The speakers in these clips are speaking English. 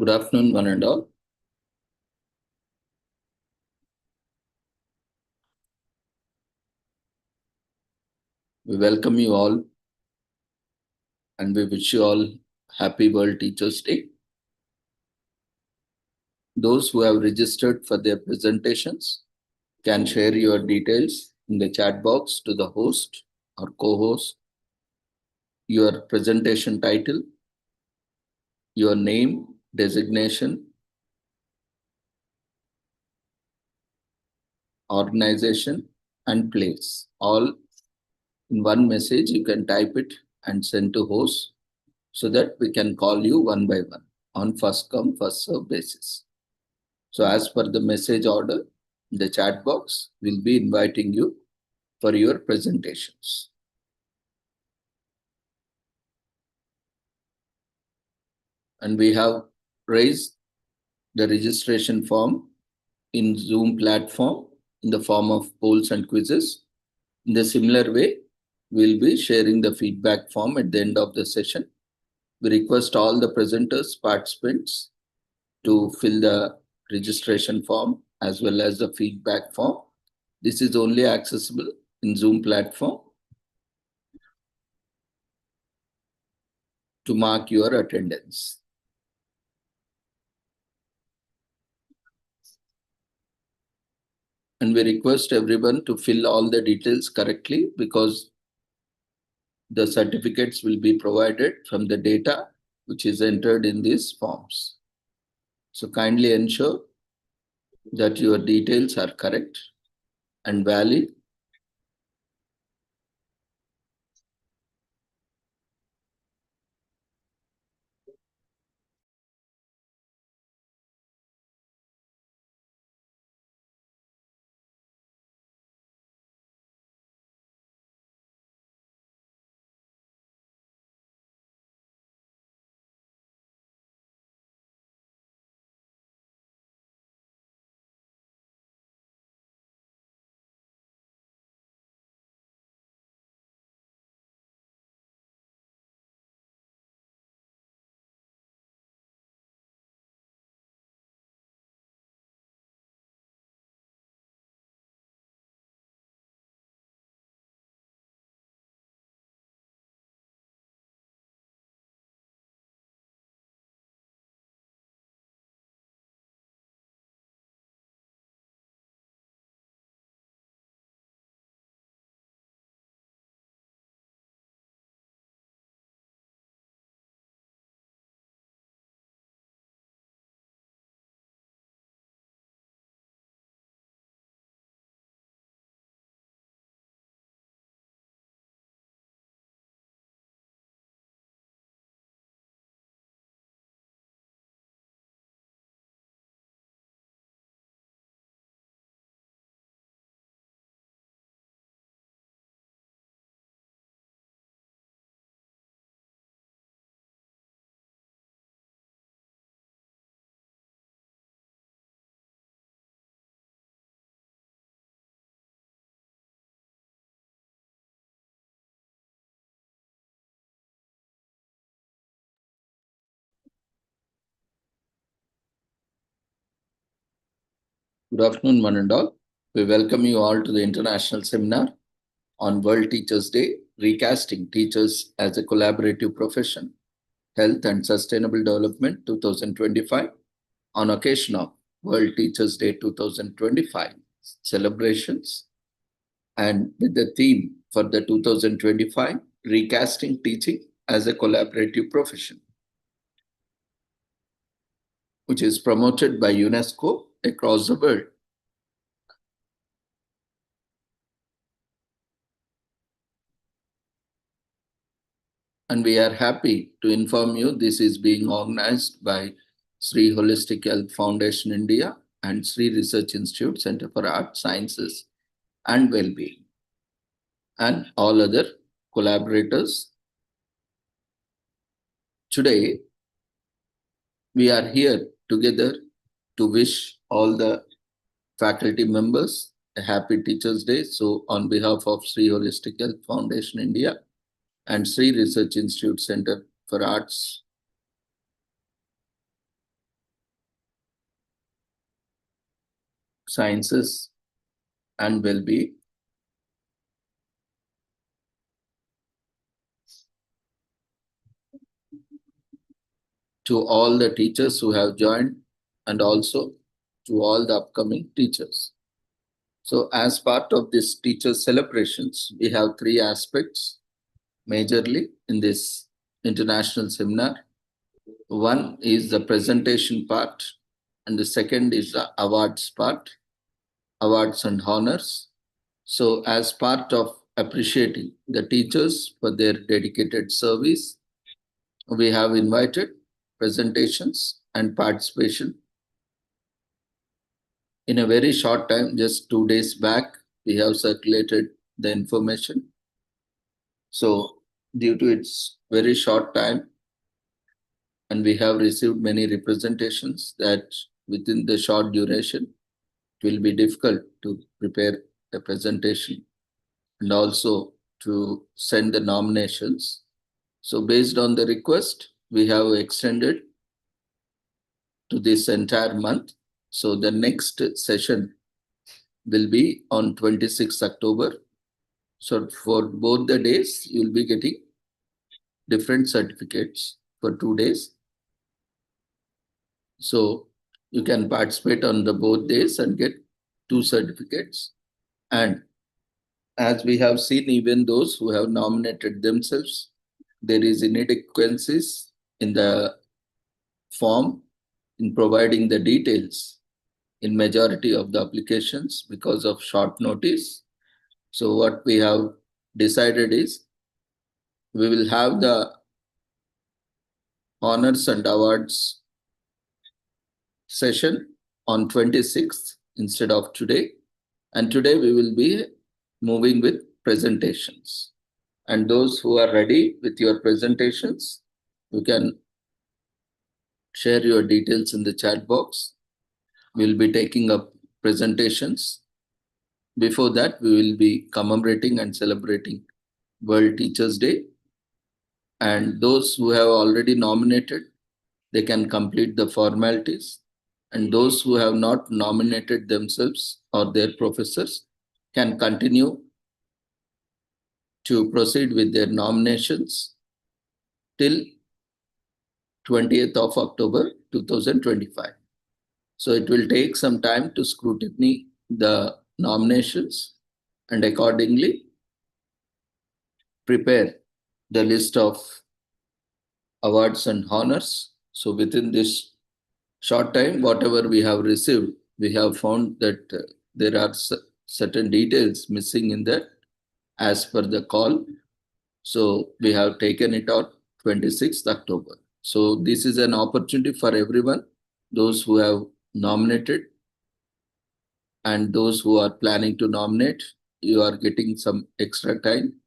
Good afternoon, one and all. We welcome you all and we wish you all happy World Teachers Day. Those who have registered for their presentations can share your details in the chat box to the host or co-host, your presentation title, your name, designation, organization, and place. All in one message, you can type it and send to host so that we can call you one by one on first come, first serve basis. So as per the message order, the chat box will be inviting you for your presentations. And we have raised the registration form in Zoom platform in the form of polls and quizzes. In the similar way, we'll be sharing the feedback form at the end of the session. We request all the presenters, participants to fill the registration form as well as the feedback form. This is only accessible in Zoom platform to mark your attendance. And we request everyone to fill all the details correctly because the certificates will be provided from the data which is entered in these forms. So kindly ensure that your details are correct and valid. Good afternoon, one and all. We welcome you all to the international seminar on World Teachers Day, Recasting Teachers as a Collaborative Profession, Health and Sustainable Development 2025, on occasion of World Teachers Day 2025 celebrations, and with the theme for the 2025, Recasting Teaching as a Collaborative Profession, which is promoted by UNESCO across the world. And we are happy to inform you this is being organized by Sri Holistic Health Foundation India and Sri Research Institute Center for Art Sciences and Wellbeing, and all other collaborators. Today, we are here together to wish all the faculty members a happy Teachers' Day. So on behalf of Sri Holistic Health Foundation India and Sri Research Institute Center for Arts Sciences and Well-being. To all the teachers who have joined and also to all the upcoming teachers. So as part of this teacher celebrations, we have three aspects majorly in this international seminar. One is the presentation part, and the second is the awards part, awards and honors. So as part of appreciating the teachers for their dedicated service, we have invited presentations and participation. In a very short time, just 2 days back, we have circulated the information. So due to its very short time, and we have received many representations that within the short duration, it will be difficult to prepare a presentation and also to send the nominations. So based on the request, we have extended to this entire month. So the next session will be on 26th October. So for both the days, you'll be getting different certificates for 2 days. So you can participate on the both days and get 2 certificates. And as we have seen, even those who have nominated themselves, there is inadequacies in the form in providing the details in majority of the applications because of short notice. So what we have decided is we will have the honors and awards session on 26th instead of today. And today we will be moving with presentations. And those who are ready with your presentations, you can share your details in the chat box. We'll be taking up presentations. Before that, we will be commemorating and celebrating World Teachers' Day. And those who have already nominated, they can complete the formalities. And those who have not nominated themselves or their professors can continue to proceed with their nominations till 20th of October 2025. So it will take some time to scrutiny the nominations and accordingly prepare the list of awards and honors. So within this short time, whatever we have received, we have found that there are certain details missing in that as per the call. So we have taken it on 26th October. So this is an opportunity for everyone, those who have nominated and those who are planning to nominate, you are getting some extra time.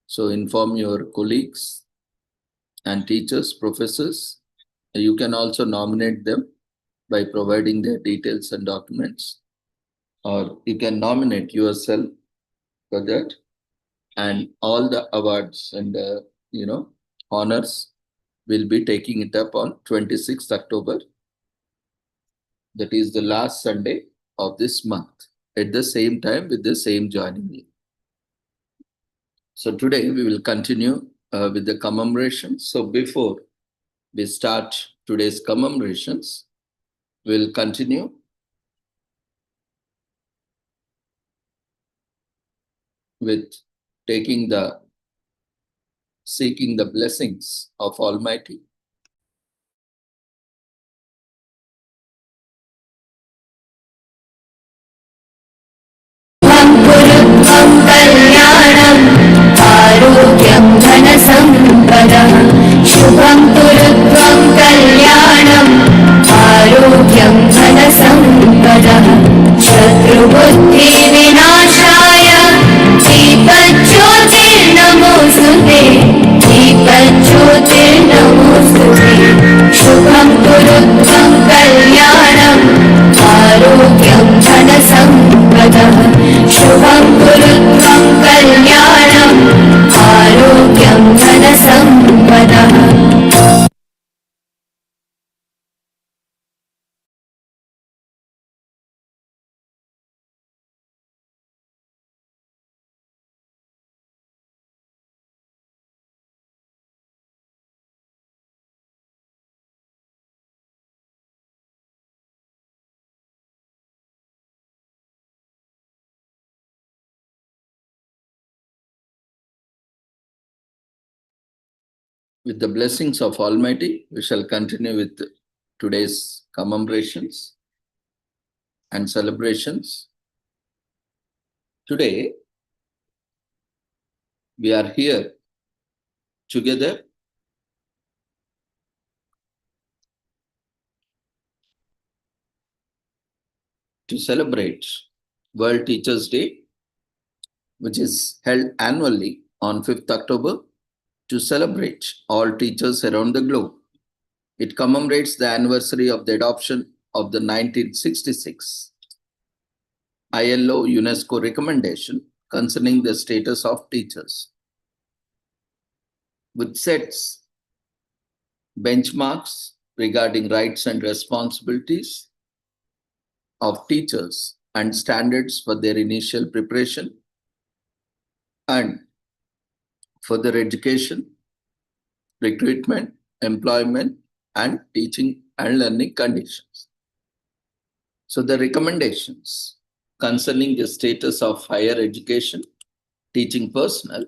So inform your colleagues and teachers, professors. You can also nominate them by providing their details and documents, or you can nominate yourself for that. And all the awards and honors will be taking it up on 26th October. That is the last Sunday of this month at the same time with the same joining link. So today we will continue with the commemoration. So before we start today's commemorations, we'll continue with seeking the blessings of Almighty. आरोग्यं धनसम्पदः शुभं कुरुत्वं कल्याणम् आरोग्यं धनसम्पदः शत्रुबुद्धिविनाशाय दीपज्योतिर्नमोऽस्तु ते दीपज्योतिर्नमोऽस्तु ते शुभं कुरुत्वं कल्याणम् आरोग्यं धनसम्पदः शुभं कुरुत्वं कल्याणम् आरोग्यं धनसम्पदः With the blessings of Almighty, we shall continue with today's commemorations and celebrations. Today, we are here together to celebrate World Teachers' Day, which is held annually on 5th October to celebrate all teachers around the globe. It commemorates the anniversary of the adoption of the 1966 ILO UNESCO recommendation concerning the status of teachers, which sets benchmarks regarding rights and responsibilities of teachers and standards for their initial preparation and further education, recruitment, employment, and teaching and learning conditions. So the recommendations concerning the status of higher education teaching personnel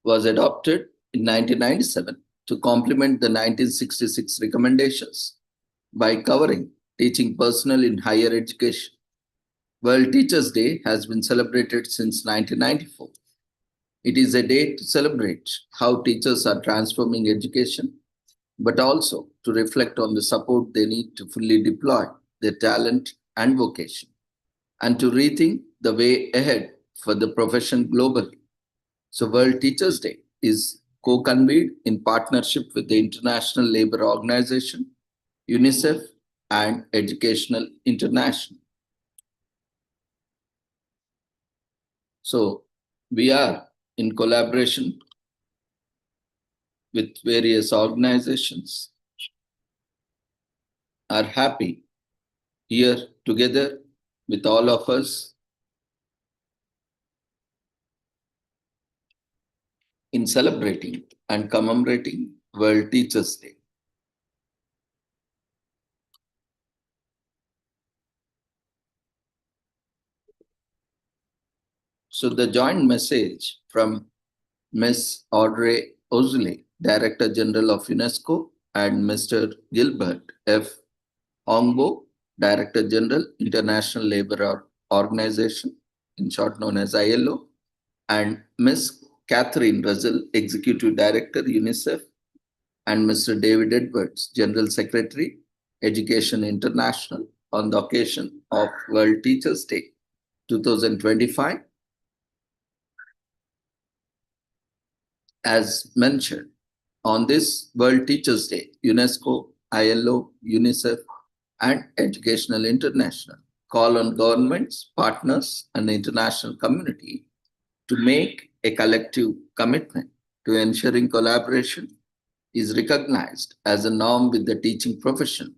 was adopted in 1997 to complement the 1966 recommendations by covering teaching personnel in higher education. World Teachers' Day has been celebrated since 1994. It is a day to celebrate how teachers are transforming education, but also to reflect on the support they need to fully deploy their talent and vocation, and to rethink the way ahead for the profession globally. So World Teachers' Day is co-convened in partnership with the International Labour Organization, UNICEF, and Educational International. So we are in collaboration with various organizations, are happy here together with all of us in celebrating and commemorating World Teachers' Day. So the joint message from Ms. Audrey Azoulay, Director General of UNESCO, and Mr. Gilbert F. Ongbo, Director General, International Labour Organization, in short known as ILO, and Ms. Catherine Russell, Executive Director, UNICEF, and Mr. David Edwards, General Secretary, Education International, on the occasion of World Teachers' Day 2025. As mentioned, on this World Teachers' Day, UNESCO, ILO, UNICEF, and Educational International call on governments, partners, and the international community to make a collective commitment to ensuring collaboration is recognized as a norm with the teaching profession,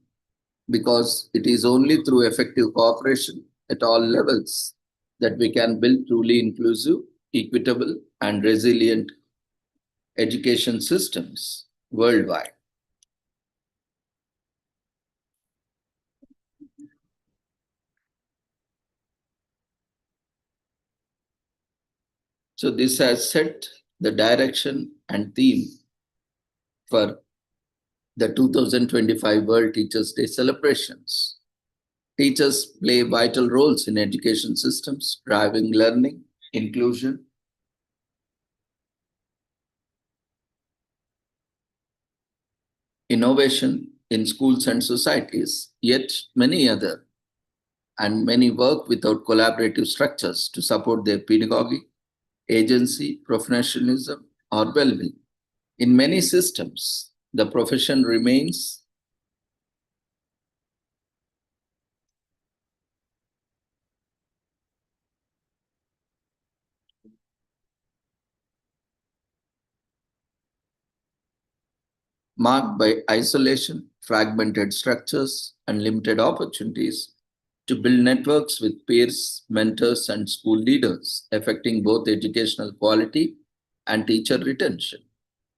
because it is only through effective cooperation at all levels that we can build truly inclusive, equitable, and resilient education systems worldwide. So this has set the direction and theme for the 2025 World Teachers' Day celebrations. Teachers play vital roles in education systems, driving learning, inclusion, innovation in schools and societies, yet many work without collaborative structures to support their pedagogy, agency, professionalism, or well-being. In many systems, the profession remains marked by isolation, fragmented structures, and limited opportunities to build networks with peers, mentors, and school leaders, affecting both educational quality and teacher retention.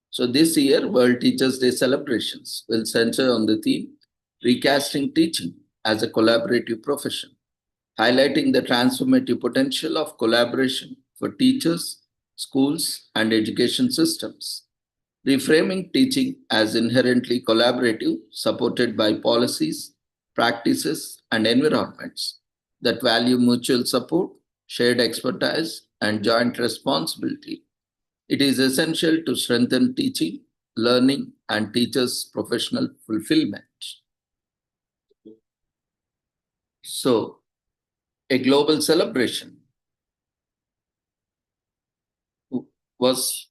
So this year, World Teachers' Day celebrations will center on the theme Recasting Teaching as a Collaborative Profession, highlighting the transformative potential of collaboration for teachers, schools, and education systems. reframing teaching as inherently collaborative, supported by policies, practices, and environments that value mutual support, shared expertise, and joint responsibility. It is essential to strengthen teaching, learning, and teachers' professional fulfillment. So, a global celebration was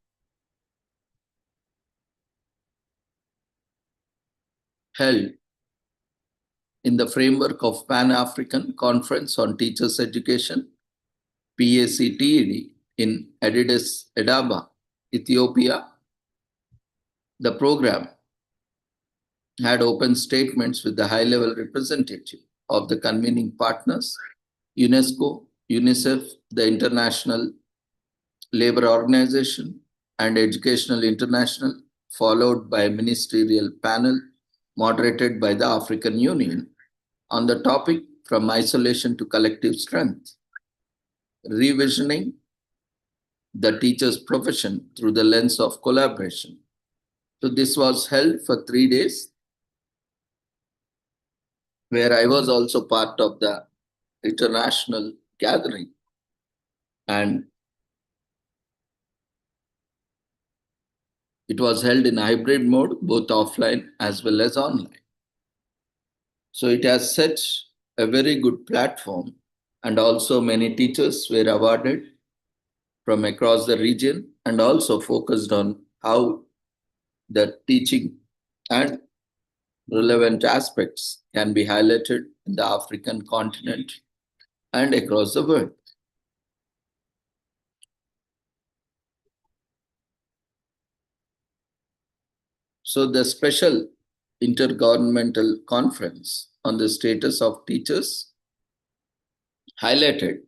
held in the framework of Pan-African Conference on Teachers Education, PACTED, in Addis Ababa, Ethiopia. The program had open statements with the high-level representative of the convening partners, UNESCO, UNICEF, the International Labour Organization, and Educational International, followed by a ministerial panel moderated by the African Union on the topic From Isolation to Collective Strength, revisioning the teacher's profession through the lens of collaboration. So this was held for 3 days, where I was also part of the international gathering. And it was held in hybrid mode, both offline as well as online. So it has set a very good platform, and also many teachers were awarded from across the region, and also focused on how the teaching and relevant aspects can be highlighted in the African continent and across the world. So the special intergovernmental conference on the status of teachers highlighted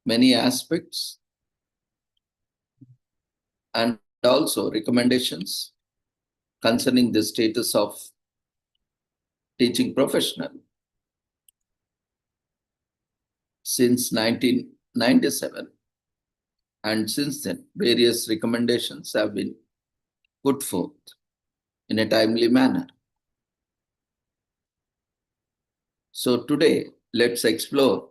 many aspects and also recommendations concerning the status of teaching professional. Since 1997, and since then, various recommendations have been put forth in a timely manner. So today, let's explore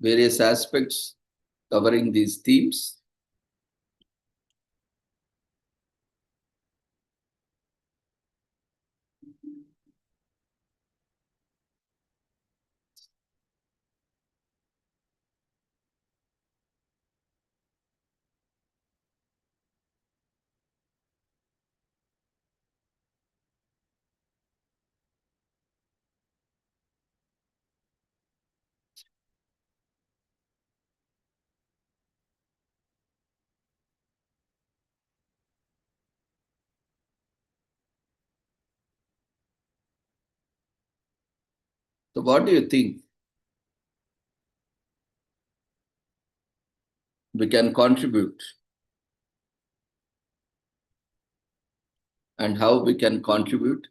various aspects covering these themes. So what do you think we can contribute, and how we can contribute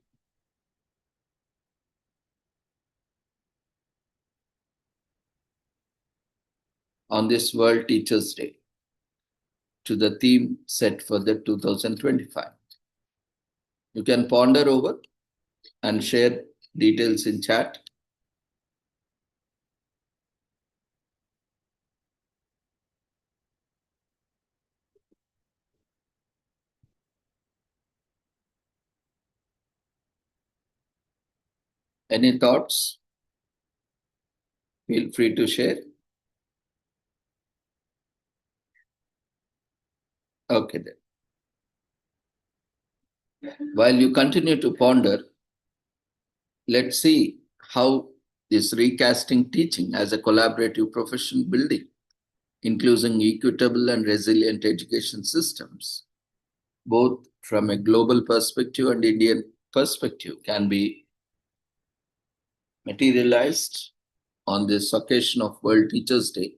on this World Teachers' Day to the theme set for the 2025? You can ponder over and share details in chat. Any thoughts? Feel free to share. Okay then. While you continue to ponder, let's see how this recasting teaching as a collaborative profession building, including equitable and resilient education systems, both from a global perspective and Indian perspective, can be materialized on this occasion of World Teachers' Day.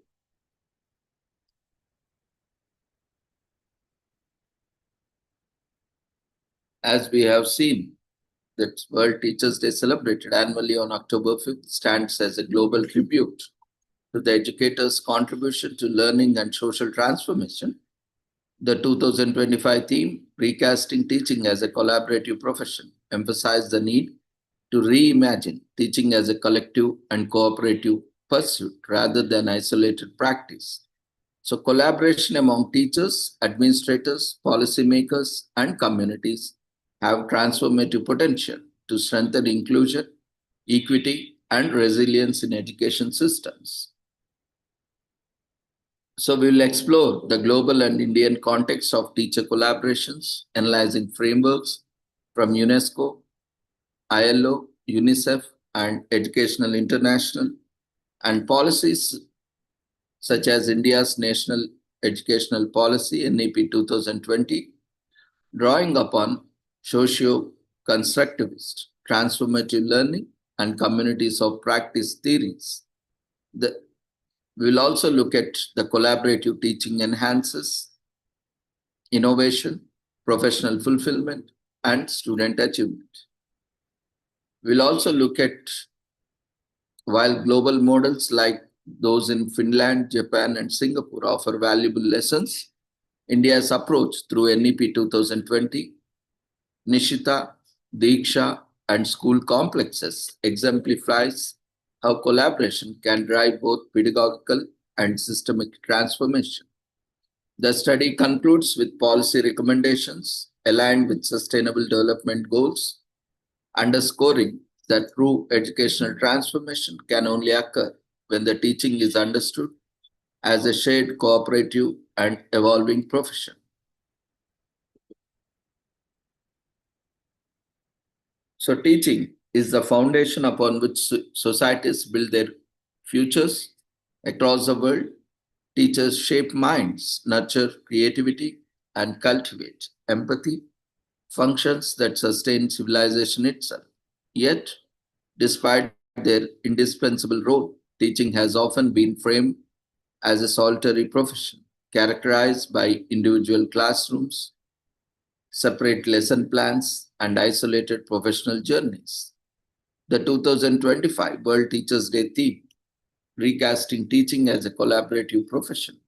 As we have seen that World Teachers' Day, celebrated annually on October 5th, stands as a global tribute to the educators' contribution to learning and social transformation. The 2025 theme, Recasting Teaching as a Collaborative Profession, emphasized the need to reimagine teaching as a collective and cooperative pursuit rather than isolated practice. So, collaboration among teachers, administrators, policymakers, and communities have transformative potential to strengthen inclusion, equity, and resilience in education systems. So, we will explore the global and Indian context of teacher collaborations, analyzing frameworks from UNESCO, ILO, UNICEF, and Educational International, and policies such as India's National Educational Policy NEP 2020, drawing upon socio-constructivist, transformative learning, and communities of practice theories. The, we will also look at the collaborative teaching enhances innovation, professional fulfillment, and student achievement. We'll also look at while global models like those in Finland, Japan, and Singapore offer valuable lessons, India's approach through NEP 2020, Nishita, Diksha, and school complexes exemplifies how collaboration can drive both pedagogical and systemic transformation. The study concludes with policy recommendations aligned with sustainable development goals, underscoring that true educational transformation can only occur when the teaching is understood as a shared, cooperative, and evolving profession. So, teaching is the foundation upon which societies build their futures across the world. Teachers shape minds, nurture creativity, and cultivate empathy, functions that sustain civilization itself. Yet, despite their indispensable role, teaching has often been framed as a solitary profession, characterized by individual classrooms, separate lesson plans, and isolated professional journeys. The 2025 World Teachers' Day theme, Recasting Teaching as a Collaborative Profession.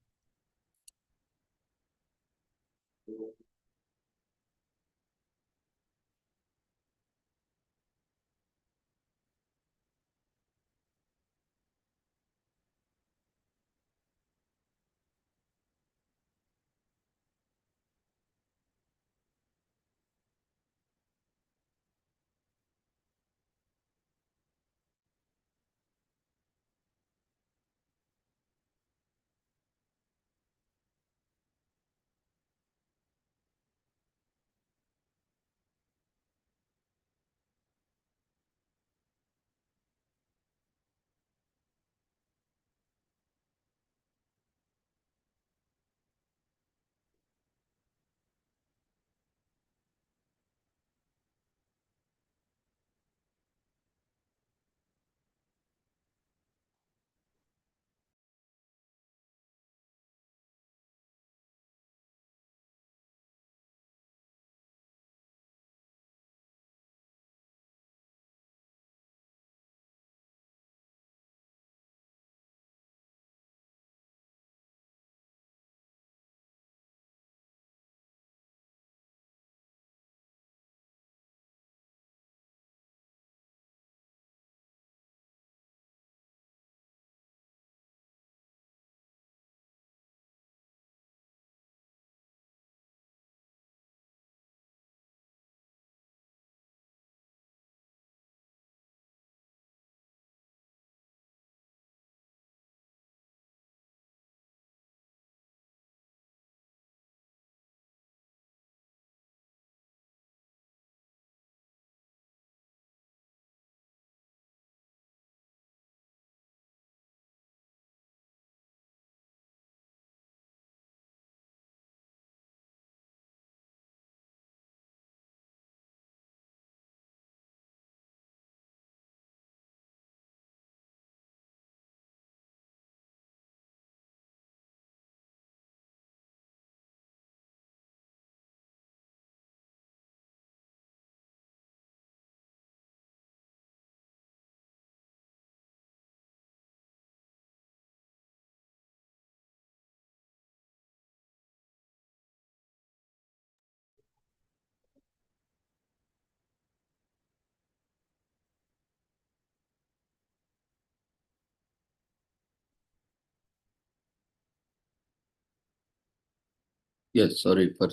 Yes, sorry for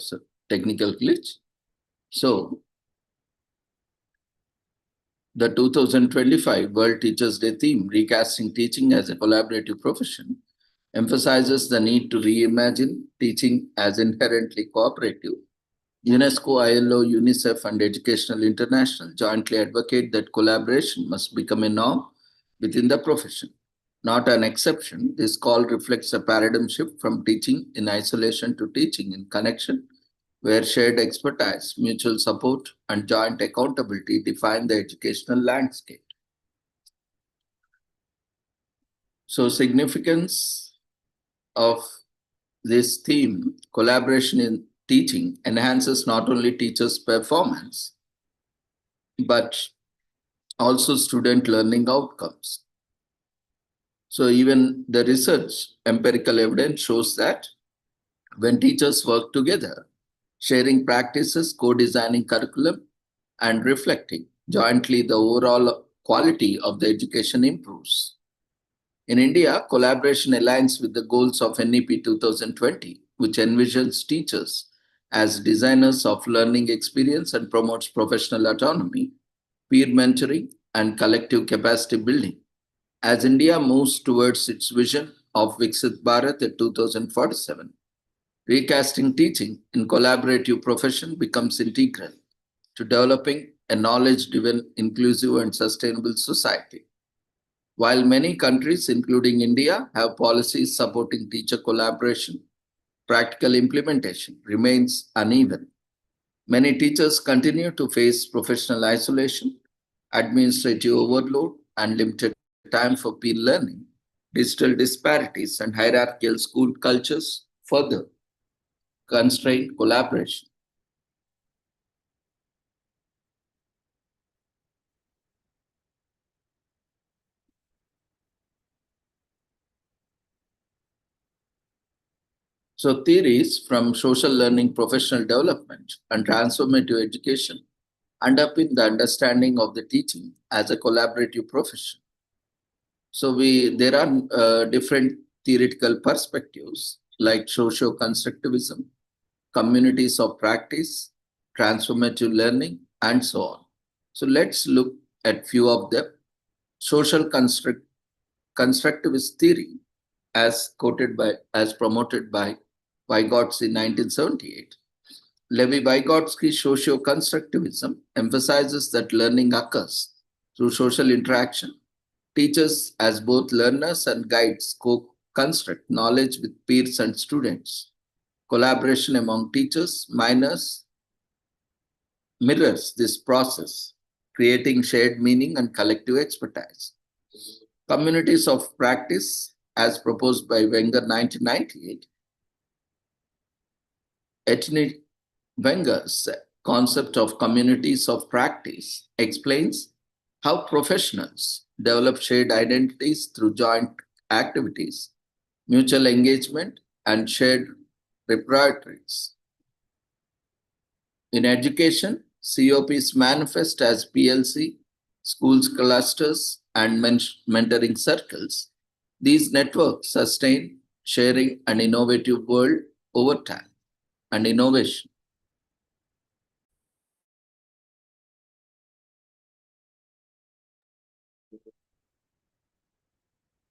technical glitch. So, the 2025 World Teachers' Day theme, Recasting Teaching as a Collaborative Profession, emphasizes the need to reimagine teaching as inherently cooperative. UNESCO, ILO, UNICEF, and Educational International jointly advocate that collaboration must become a norm within the profession, not an exception. This call reflects a paradigm shift from teaching in isolation to teaching in connection, where shared expertise, mutual support, and joint accountability define the educational landscape. So, significance of this theme, collaboration in teaching, enhances not only teachers' performance, but also student learning outcomes. So even the research, empirical evidence shows that when teachers work together, sharing practices, co-designing curriculum, and reflecting jointly, the overall quality of the education improves. In India, collaboration aligns with the goals of NEP 2020, which envisions teachers as designers of learning experience and promotes professional autonomy, peer mentoring, and collective capacity building. As India moves towards its vision of Viksit Bharat in 2047, recasting teaching in collaborative profession becomes integral to developing a knowledge-driven, inclusive, and sustainable society. While many countries, including India, have policies supporting teacher collaboration, practical implementation remains uneven. Many teachers continue to face professional isolation, administrative overload, and limited time for peer learning. Digital disparities and hierarchical school cultures further constrain collaboration. So, theories from social learning, professional development, and transformative education underpin the understanding of the teaching as a collaborative profession. So, there are different theoretical perspectives like socio-constructivism, communities of practice, transformative learning, and so on. So, let's look at few of them. Social constructivist theory, as promoted by Vygotsky in 1978. Levi-Vygotsky's socio-constructivism emphasizes that learning occurs through social interaction. Teachers, as both learners and guides, co-construct knowledge with peers and students. Collaboration among teachers, minors mirrors this process, creating shared meaning and collective expertise. Communities of practice, as proposed by Wenger 1998, ethnic Wenger's concept of communities of practice explains how professionals develop shared identities through joint activities, mutual engagement, and shared repertoires. In education, COPs manifest as PLC, schools clusters, and mentoring circles. These networks sustain sharing and innovative world over time and innovation.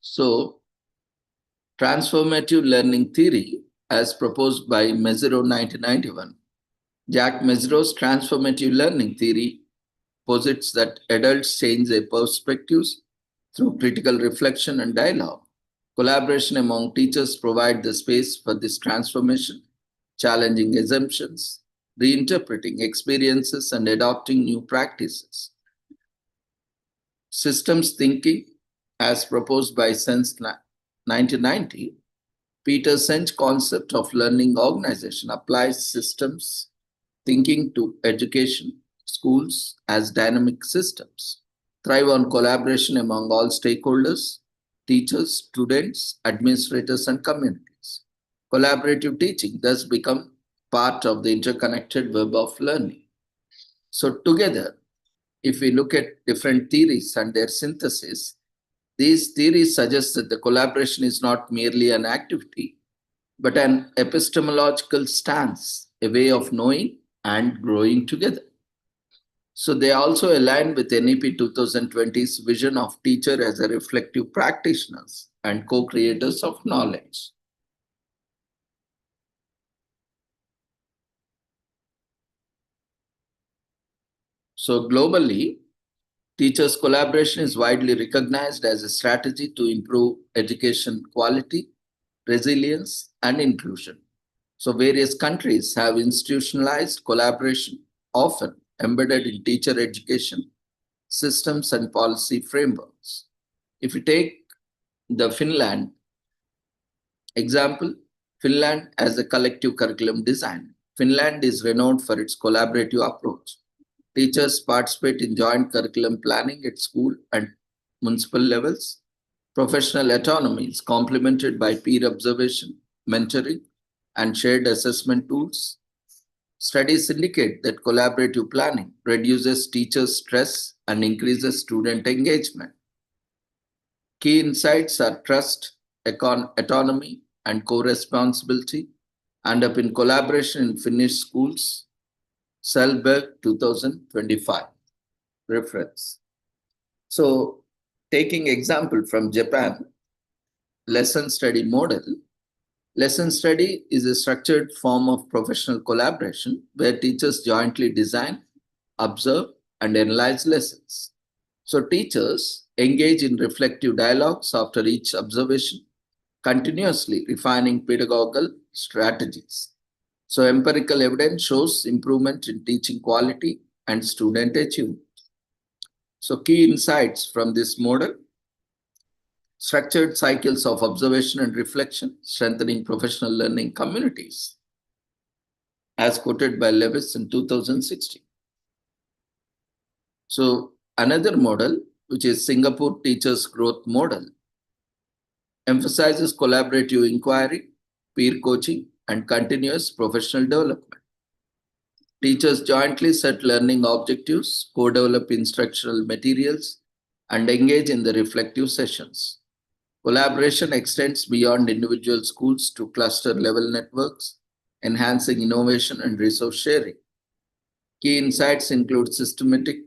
So, transformative learning theory, as proposed by Mezirow 1991, Jack Mezirow's transformative learning theory posits that adults change their perspectives through critical reflection and dialogue. Collaboration among teachers provide the space for this transformation, challenging assumptions, reinterpreting experiences, and adopting new practices. Systems thinking, as proposed by Sense 1990, Peter Senge's concept of learning organization applies systems thinking to education, schools as dynamic systems, thrive on collaboration among all stakeholders, teachers, students, administrators, and communities. Collaborative teaching thus become part of the interconnected web of learning. So together, if we look at different theories and their synthesis, these theories suggest that the collaboration is not merely an activity, but an epistemological stance, a way of knowing and growing together. So they also align with NEP 2020's vision of teacher as a reflective practitioners and co-creators of knowledge. So globally, teachers' collaboration is widely recognized as a strategy to improve education quality, resilience, and inclusion. So various countries have institutionalized collaboration, often embedded in teacher education systems and policy frameworks. If you take the Finland example, Finland as a collective curriculum design. Finland is renowned for its collaborative approach. Teachers participate in joint curriculum planning at school and municipal levels. Professional autonomy is complemented by peer observation, mentoring, and shared assessment tools. Studies indicate that collaborative planning reduces teachers' stress and increases student engagement. Key insights are trust, autonomy, and co-responsibility, and up in collaboration in Finnish schools, Selberg 2025. Reference. So, taking example from Japan, lesson study model. Lesson study is a structured form of professional collaboration where teachers jointly design, observe, and analyze lessons. So teachers engage in reflective dialogues after each observation, continuously refining pedagogical strategies. So empirical evidence shows improvement in teaching quality and student achievement. So key insights from this model: structured cycles of observation and reflection, strengthening professional learning communities, as quoted by Lewis in 2016. So another model, which is Singapore Teachers Growth Model, emphasizes collaborative inquiry, peer coaching, and continuous professional development. Teachers jointly set learning objectives, co-develop instructional materials, and engage in the reflective sessions. Collaboration extends beyond individual schools to cluster-level networks, enhancing innovation and resource sharing. Key insights include systematic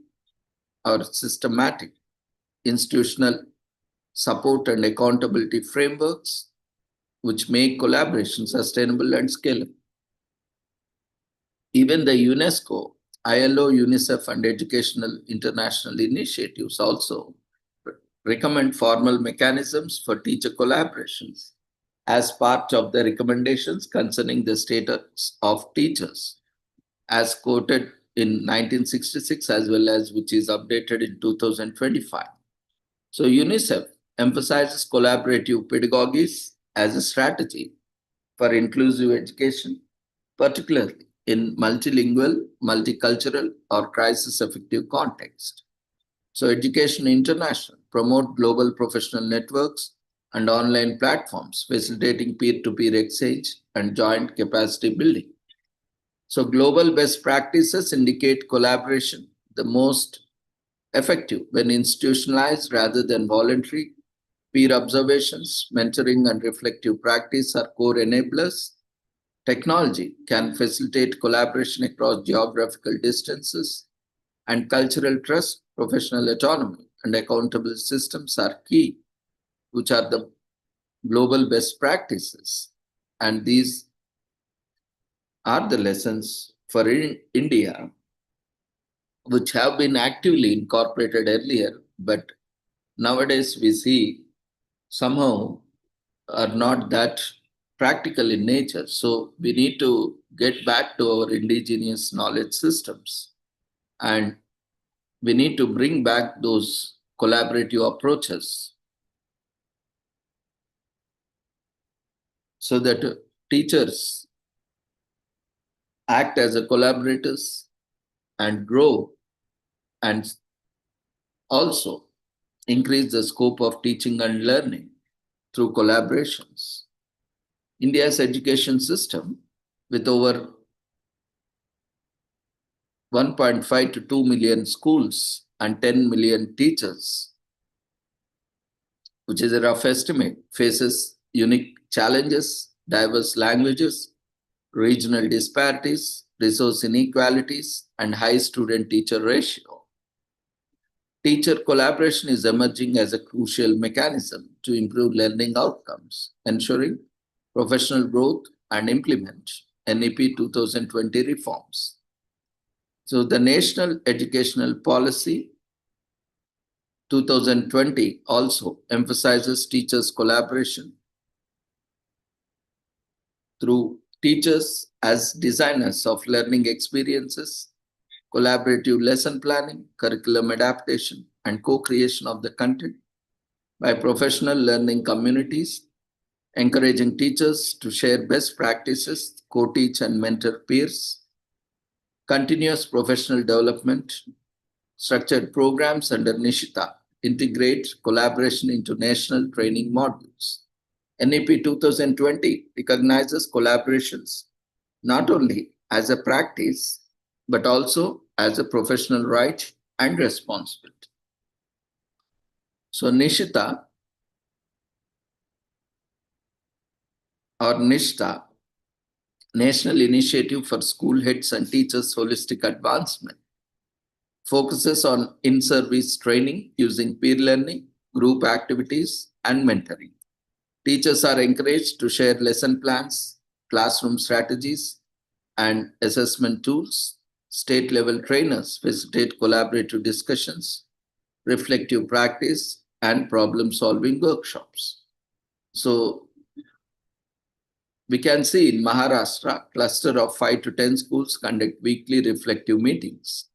institutional support and accountability frameworks, which make collaboration sustainable and scalable. Even the UNESCO, ILO, UNICEF, and educational international initiatives also recommend formal mechanisms for teacher collaborations as part of the recommendations concerning the status of teachers, as quoted in 1966 as well as which is updated in 2025. So UNICEF emphasizes collaborative pedagogies as a strategy for inclusive education, particularly in multilingual, multicultural, or crisis-affective context. So Education International promote global professional networks and online platforms, facilitating peer-to-peer exchange and joint capacity building. So global best practices indicate collaboration the most effective when institutionalized rather than voluntary. Peer observations, mentoring, and reflective practice are core enablers. Technology can facilitate collaboration across geographical distances, and cultural trust, professional autonomy, and accountable systems are key, which are the global best practices. And these are the lessons for India, which have been actively incorporated earlier, but nowadays we see somehow are not that practical in nature. So we need to get back to our indigenous knowledge systems, and we need to bring back those collaborative approaches so that teachers act as a collaborators and grow and also increase the scope of teaching and learning through collaborations. India's education system, with over 1.5 to 2 million schools and 10 million teachers, which is a rough estimate, faces unique challenges diverse languages, regional disparities, resource inequalities, and high student-teacher ratio. Teacher collaboration is emerging as a crucial mechanism to improve learning outcomes, ensuring professional growth and implement NEP 2020 reforms. So the National Educational Policy 2020 also emphasizes teachers' collaboration through teachers as designers of learning experiences, collaborative lesson planning, curriculum adaptation, and co-creation of the content by professional learning communities, encouraging teachers to share best practices, co-teach and mentor peers, continuous professional development, structured programs under Nishita integrate collaboration into national training modules. NEP 2020 recognizes collaborations not only as a practice, but also as a professional right and responsibility. So Nishita or Nishta, National Initiative for School Heads and Teachers Holistic Advancement, focuses on in-service training using peer learning, group activities, and mentoring. Teachers are encouraged to share lesson plans, classroom strategies, and assessment tools. State-level trainers facilitate collaborative discussions, reflective practice, and problem-solving workshops. So we can see in Maharashtra, cluster of 5 to 10 schools conduct weekly reflective meetings,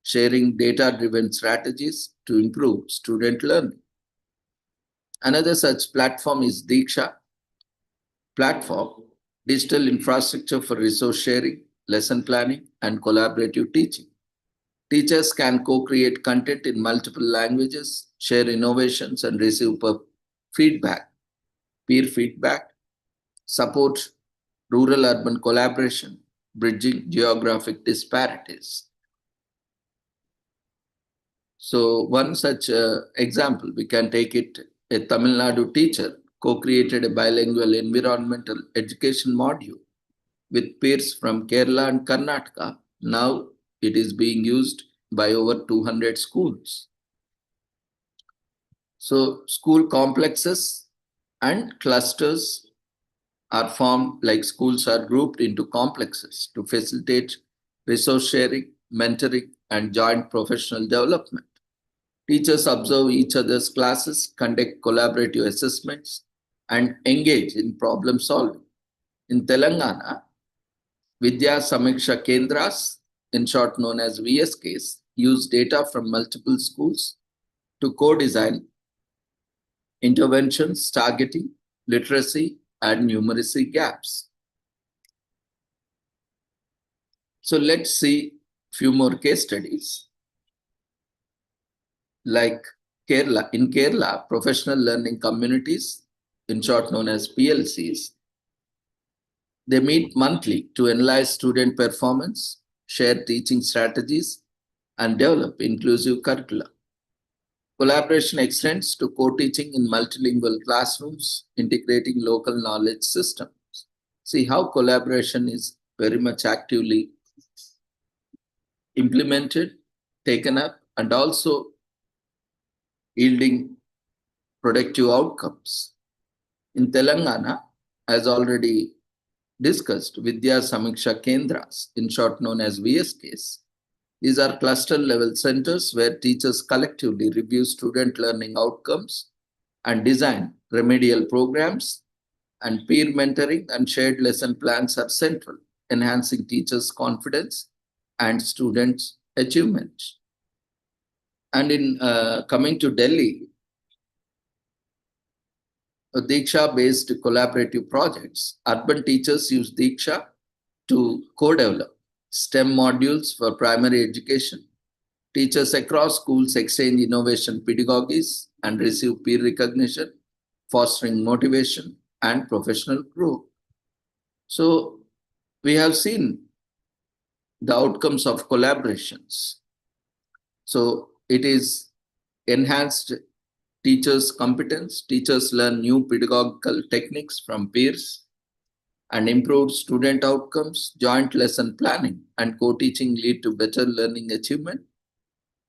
sharing data-driven strategies to improve student learning. Another such platform is Diksha platform, digital infrastructure for resource sharing, lesson planning, and collaborative teaching. Teachers can co-create content in multiple languages, share innovations, and receive feedback, peer feedback, support rural-urban collaboration, bridging geographic disparities. So one such example, we can take it, a Tamil Nadu teacher co-created a bilingual environmental education module with peers from Kerala and Karnataka. Now it is being used by over 200 schools. So school complexes and clusters are formed, like schools are grouped into complexes to facilitate resource sharing, mentoring, and joint professional development. Teachers observe each other's classes, conduct collaborative assessments, and engage in problem solving. In Telangana, Vidya Samiksha Kendras, in short known as VSKs, use data from multiple schools to co-design interventions targeting literacy and numeracy gaps. So let's see a few more case studies. Like Kerala, in Kerala, professional learning communities, in short known as PLCs, they meet monthly to analyze student performance, share teaching strategies, and develop inclusive curricula. Collaboration extends to co-teaching in multilingual classrooms, integrating local knowledge systems. See how collaboration is very much actively implemented, taken up, and also yielding productive outcomes. In Telangana, as already discussed, Vidya Samiksha Kendras, in short known as VSKs, these are cluster level centers where teachers collectively review student learning outcomes and design remedial programs, and peer mentoring and shared lesson plans are central, enhancing teachers' confidence and students' achievement. And in coming to Delhi, Diksha-based collaborative projects, urban teachers use Diksha to co-develop STEM modules for primary education. Teachers across schools exchange innovation pedagogies and receive peer recognition, fostering motivation and professional growth. So we have seen the outcomes of collaborations. So it is enhanced teachers' competence. Teachers learn new pedagogical techniques from peers, and improved student outcomes. Joint lesson planning and co-teaching lead to better learning achievement,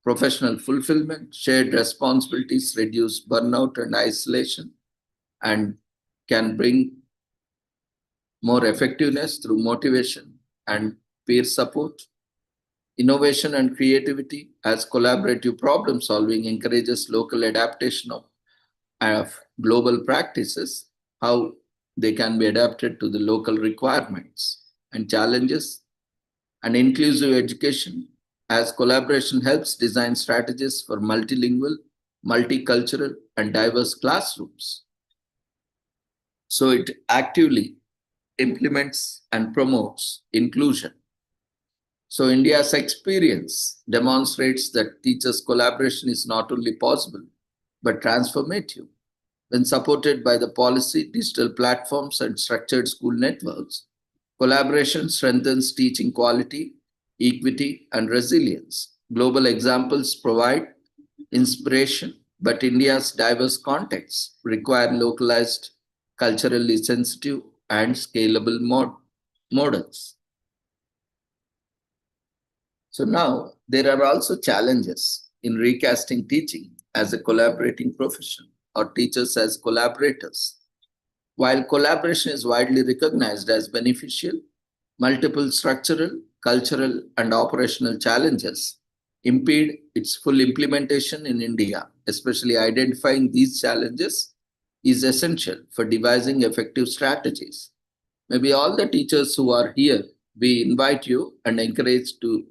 professional fulfillment. Shared responsibilities reduce burnout and isolation and can bring more effectiveness through motivation and peer support. Innovation and creativity, as collaborative problem solving encourages local adaptation of global practices, how they can be adapted to the local requirements and challenges. And inclusive education, as collaboration helps design strategies for multilingual, multicultural, and diverse classrooms. So it actively implements and promotes inclusion. So India's experience demonstrates that teachers' collaboration is not only possible, but transformative. When supported by the policy, digital platforms, and structured school networks, collaboration strengthens teaching quality, equity, and resilience. Global examples provide inspiration, but India's diverse contexts require localized, culturally sensitive, and scalable models. So now there are also challenges in recasting teaching as a collaborating profession or teachers as collaborators. While collaboration is widely recognized as beneficial, multiple structural, cultural, and operational challenges impede its full implementation in India. Especially identifying these challenges is essential for devising effective strategies. Maybe all the teachers who are here, we invite you and encourage to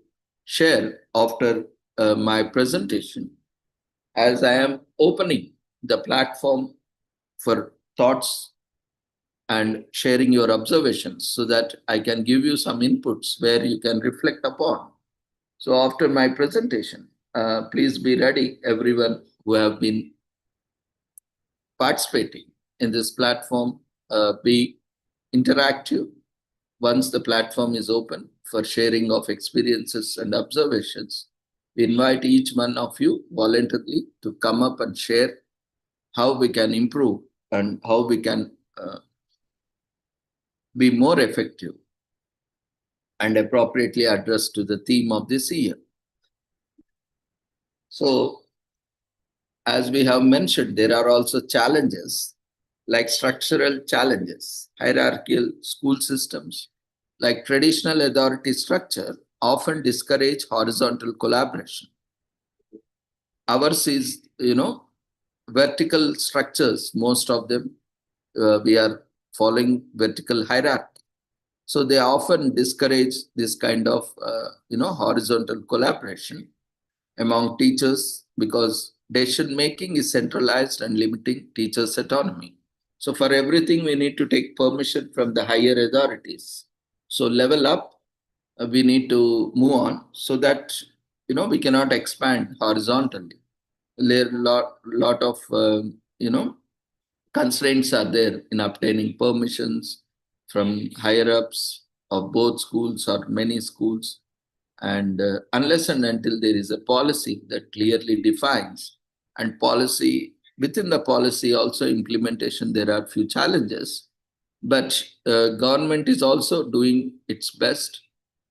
share after my presentation, as I am opening the platform for thoughts and sharing your observations so that I can give you some inputs where you can reflect upon. So after my presentation, please be ready, everyone who have been participating in this platform, be interactive. Once the platform is open for sharing of experiences and observations, we invite each one of you voluntarily to come up and share how we can improve and how we can be more effective and appropriately address to the theme of this year. So, as we have mentioned, there are also challenges like structural challenges, hierarchical school systems, like traditional authority structure often discourage horizontal collaboration. Ours is, vertical structures, most of them, we are following vertical hierarchy. So they often discourage this kind of, horizontal collaboration among teachers because decision making is centralized and limiting teachers' autonomy. So for everything, we need to take permission from the higher authorities. So level up, we need to move on so that, we cannot expand horizontally. There are lot of, constraints are there in obtaining permissions from higher ups of both schools or many schools. And unless and until there is a policy that clearly defines and policy within the policy also implementation, there are few challenges. But government is also doing its best,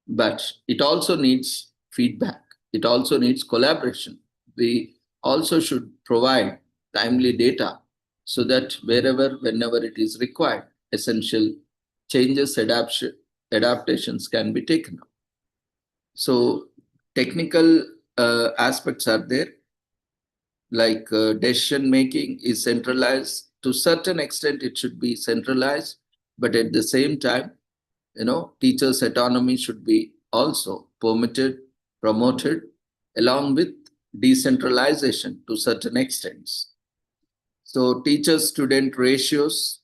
but it also needs feedback. It also needs collaboration. We also should provide timely data so that wherever, whenever it is required, essential changes, adaptations can be taken up. So technical aspects are there, like decision making is centralized. To certain extent, it should be centralized, but at the same time, teachers' autonomy should be also permitted, promoted, along with decentralization to certain extents. So teacher-student ratios,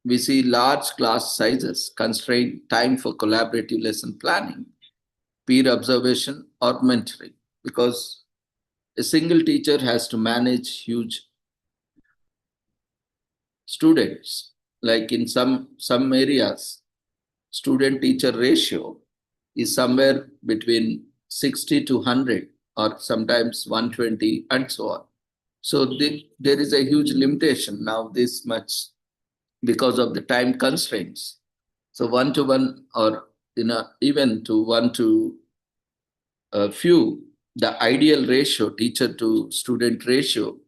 we see large class sizes constrain time for collaborative lesson planning, peer observation, or mentoring, because a single teacher has to manage huge students. Like in some areas, student teacher ratio is somewhere between 60 to 100 or sometimes 120 and so on. So there is a huge limitation now this much because of the time constraints. So 1-to-1 or even to 1-to-few, the ideal ratio, teacher to student ratio,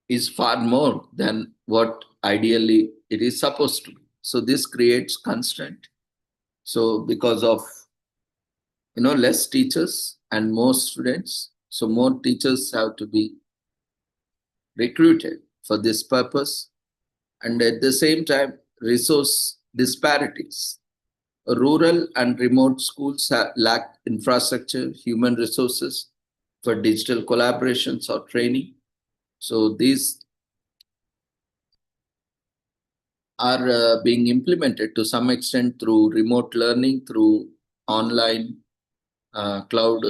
is far more than what ideally it is supposed to be. So this creates constraint. So because of less teachers and more students, so more teachers have to be recruited for this purpose. And at the same time, resource disparities. Rural and remote schools lack infrastructure, human resources for digital collaborations or training. So these are being implemented to some extent through remote learning, through online cloud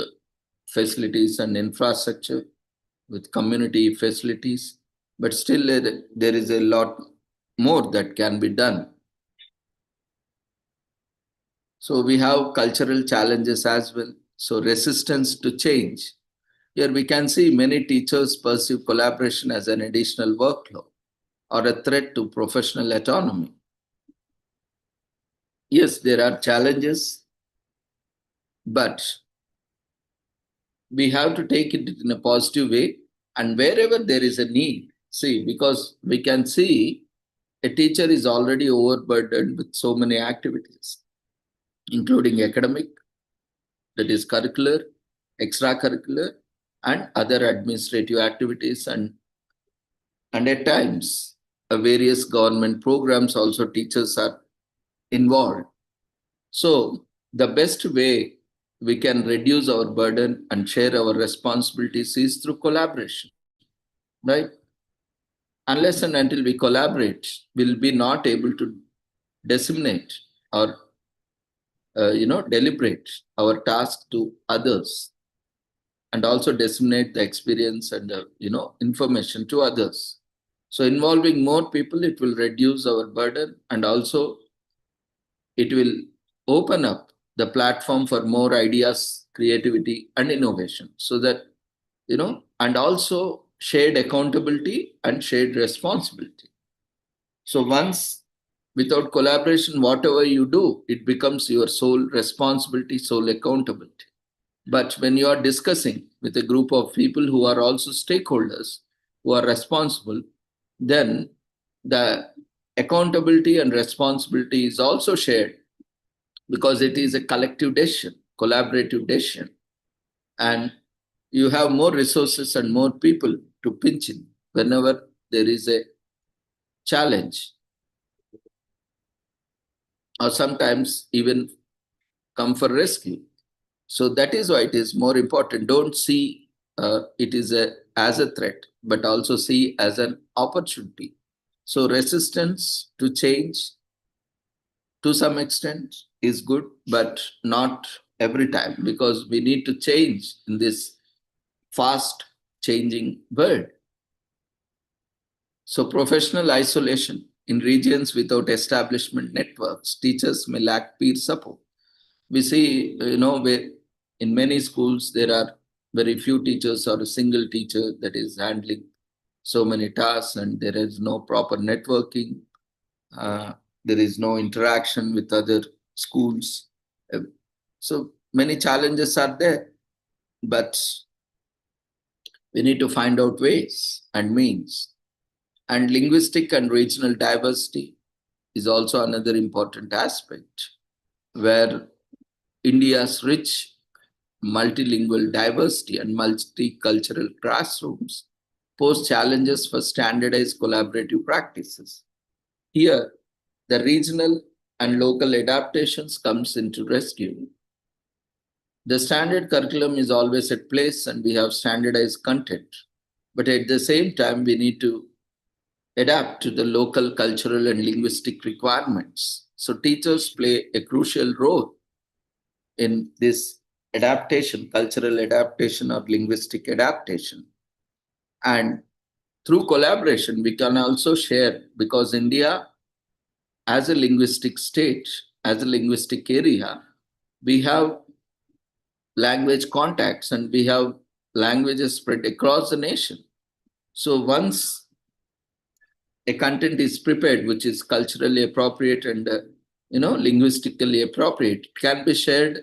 facilities and infrastructure with community facilities. But still, there is a lot more that can be done. So we have cultural challenges as well. So resistance to change. Here we can see many teachers perceive collaboration as an additional workload or a threat to professional autonomy. Yes, there are challenges, but we have to take it in a positive way. And wherever there is a need, see, because we can see a teacher is already overburdened with so many activities, including academic, that is curricular, extracurricular, and other administrative activities, and at times various government programs also teachers are involved. So the best way we can reduce our burden and share our responsibilities is through collaboration, right? Unless and until we collaborate, we'll be not able to disseminate or deliberate our task to others, and also disseminate the experience and information to others. So involving more people, it will reduce our burden, and also it will open up the platform for more ideas, creativity, and innovation. So that and also shared accountability and shared responsibility. So once, without collaboration, whatever you do, it becomes your sole responsibility, sole accountability. But when you are discussing with a group of people who are also stakeholders, who are responsible, then the accountability and responsibility is also shared, because it is a collective decision, collaborative decision. And you have more resources and more people to pinch in whenever there is a challenge, or sometimes even come for rescue. So that is why it is more important. Don't see it is as a threat, but also see as an opportunity. So resistance to change to some extent is good, but not every time, because we need to change in this fast changing world. So professional isolation. In regions without establishment networks, teachers may lack peer support. We see, where in many schools there are very few teachers or a single teacher that is handling so many tasks, and there is no proper networking. There is no interaction with other schools. So many challenges are there, but we need to find out ways and means. And linguistic and regional diversity is also another important aspect, where India's rich multilingual diversity and multicultural classrooms pose challenges for standardized collaborative practices. Here, the regional and local adaptations comes into rescue. The standard curriculum is always at place and we have standardized content, but at the same time we need to adapt to the local cultural and linguistic requirements. So teachers play a crucial role in this adaptation, cultural adaptation or linguistic adaptation. And through collaboration, we can also share, because India, as a linguistic state, as a linguistic area, we have language contacts and we have languages spread across the nation. So once a content is prepared which is culturally appropriate and linguistically appropriate, it can be shared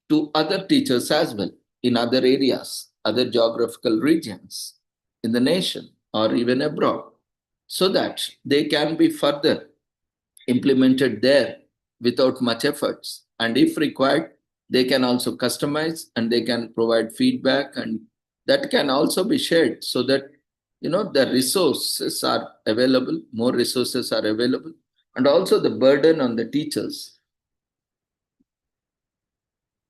to other teachers as well in other areas, other geographical regions in the nation or even abroad, so that they can be further implemented there without much efforts. And if required, they can also customize and they can provide feedback, and that can also be shared so that the resources are available, more resources are available, and also the burden on the teachers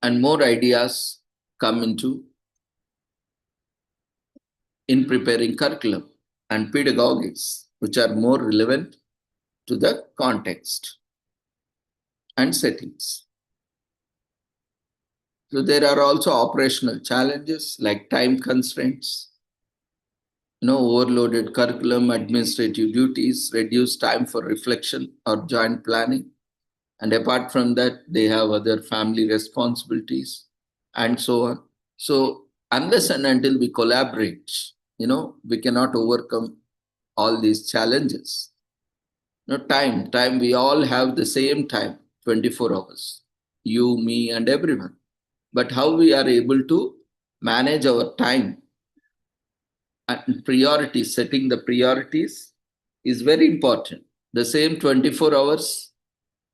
and more ideas come into in preparing curriculum and pedagogies which are more relevant to the context and settings. So there are also operational challenges like time constraints, overloaded curriculum, administrative duties, reduced time for reflection or joint planning. And apart from that, they have other family responsibilities and so on. So unless and until we collaborate, we cannot overcome all these challenges. Time, we all have the same time, 24 hours, you, me, and everyone. But how we are able to manage our time and priorities, setting the priorities is very important. The same 24 hours,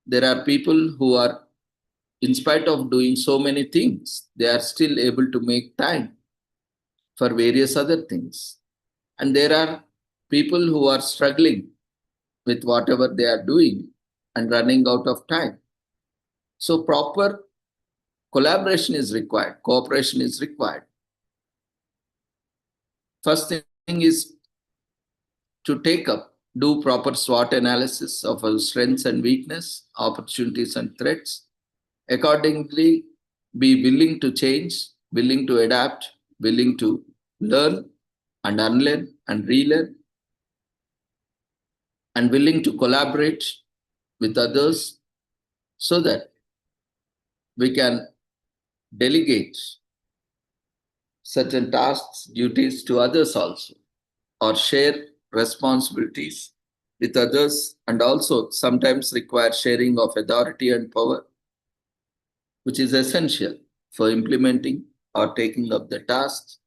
there are people who are, in spite of doing so many things, they are still able to make time for various other things. And there are people who are struggling with whatever they are doing and running out of time. So proper collaboration is required, cooperation is required. First thing is to do proper SWOT analysis of our strengths and weakness, opportunities and threats. Accordingly, be willing to change, willing to adapt, willing to learn and unlearn and relearn, and willing to collaborate with others so that we can delegate certain tasks, duties to others also, or share responsibilities with others, and also sometimes require sharing of authority and power, which is essential for implementing or taking up the tasks.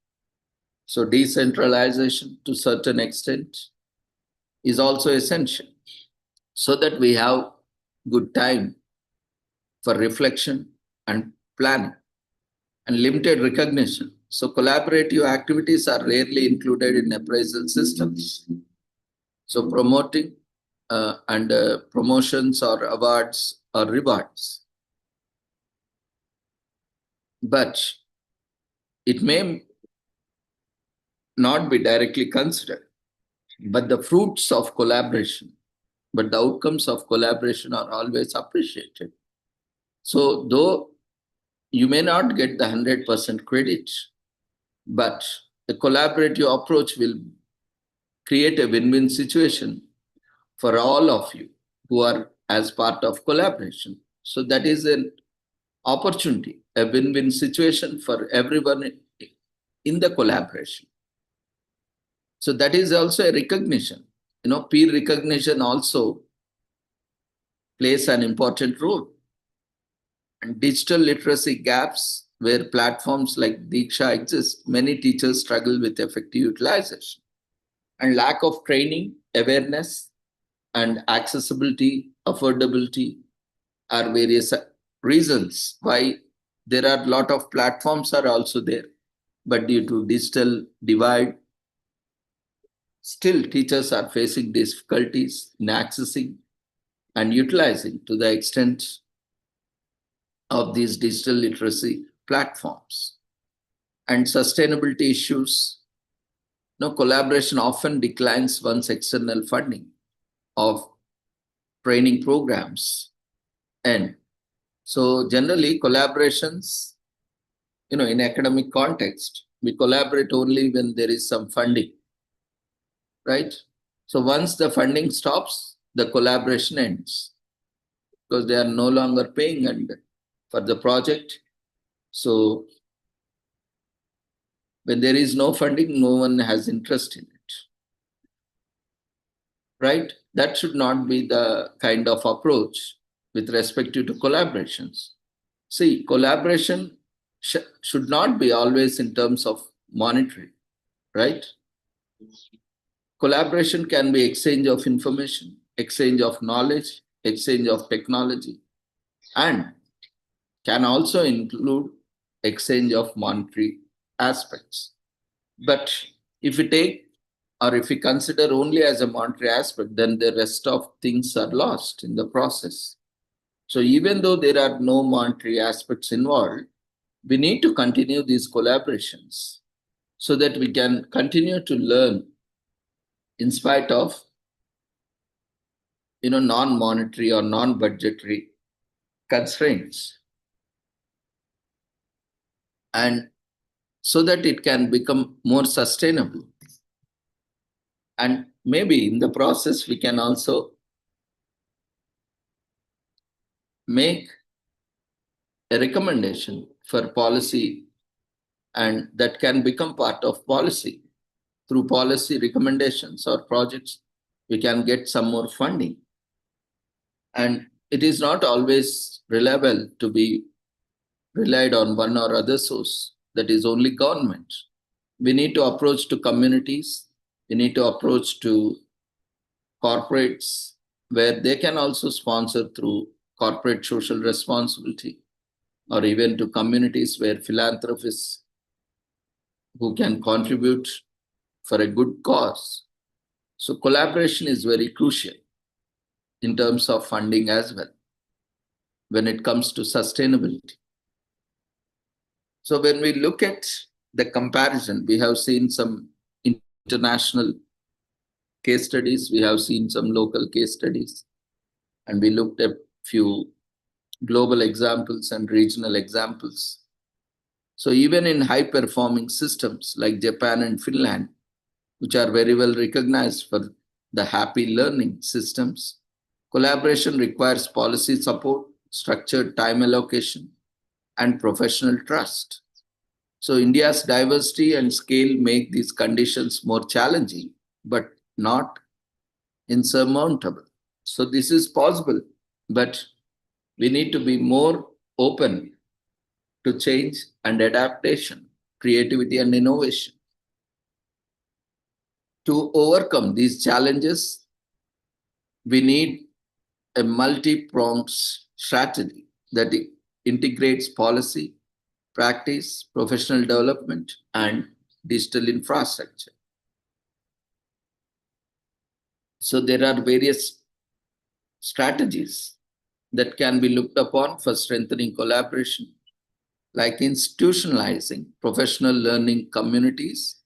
So decentralization to certain extent is also essential so that we have good time for reflection and planning, and limited recognition. So collaborative activities are rarely included in appraisal systems. So promoting and promotions or awards or rewards. But it may not be directly considered, but the fruits of collaboration, but the outcomes of collaboration are always appreciated. So though you may not get the 100% credit, but the collaborative approach will create a win-win situation for all of you who are as part of collaboration. So that is an opportunity, a win-win situation for everyone in the collaboration. So that is also a recognition. Peer recognition also plays an important role. And digital literacy gaps, where platforms like Diksha exist, many teachers struggle with effective utilization. And lack of training, awareness, and accessibility, affordability are various reasons why there are a lot of platforms are also there. But due to digital divide, still teachers are facing difficulties in accessing and utilizing to the extent of these digital literacy platforms. And sustainability issues, collaboration often declines once external funding of training programs end. So generally collaborations, in academic context, we collaborate only when there is some funding, right? So once the funding stops, the collaboration ends because they are no longer paying and for the project. So when there is no funding, no one has interest in it. right? That should not be the kind of approach with respect to collaborations. See, collaboration should not be always in terms of monetary, right? Collaboration can be exchange of information, exchange of knowledge, exchange of technology, and can also include exchange of monetary aspects. But if we take or if we consider only as a monetary aspect, then the rest of things are lost in the process. So even though there are no monetary aspects involved, we need to continue these collaborations so that we can continue to learn in spite of non-monetary or non-budgetary constraints, and so that it can become more sustainable. And maybe in the process we can also make a recommendation for policy, and that can become part of policy. Through policy recommendations or projects, we can get some more funding. And it is not always reliable to be relied on one or other source, that is only government. We need to approach to communities, we need to approach to corporates, where they can also sponsor through corporate social responsibility, or even to communities where philanthropists who can contribute for a good cause. So collaboration is very crucial in terms of funding as well, when it comes to sustainability. So when we look at the comparison, we have seen some international case studies, we have seen some local case studies, and we looked at few global examples and regional examples. So even in high performing systems like Japan and Finland, which are very well recognized for the happy learning systems, collaboration requires policy support, structured time allocation, and professional trust. So India's diversity and scale make these conditions more challenging, but not insurmountable. So this is possible, but we need to be more open to change and adaptation, creativity and innovation. To overcome these challenges, we need a multi-pronged strategy that integrates policy, practice, professional development, and digital infrastructure. So there are various strategies that can be looked upon for strengthening collaboration, like institutionalizing professional learning communities,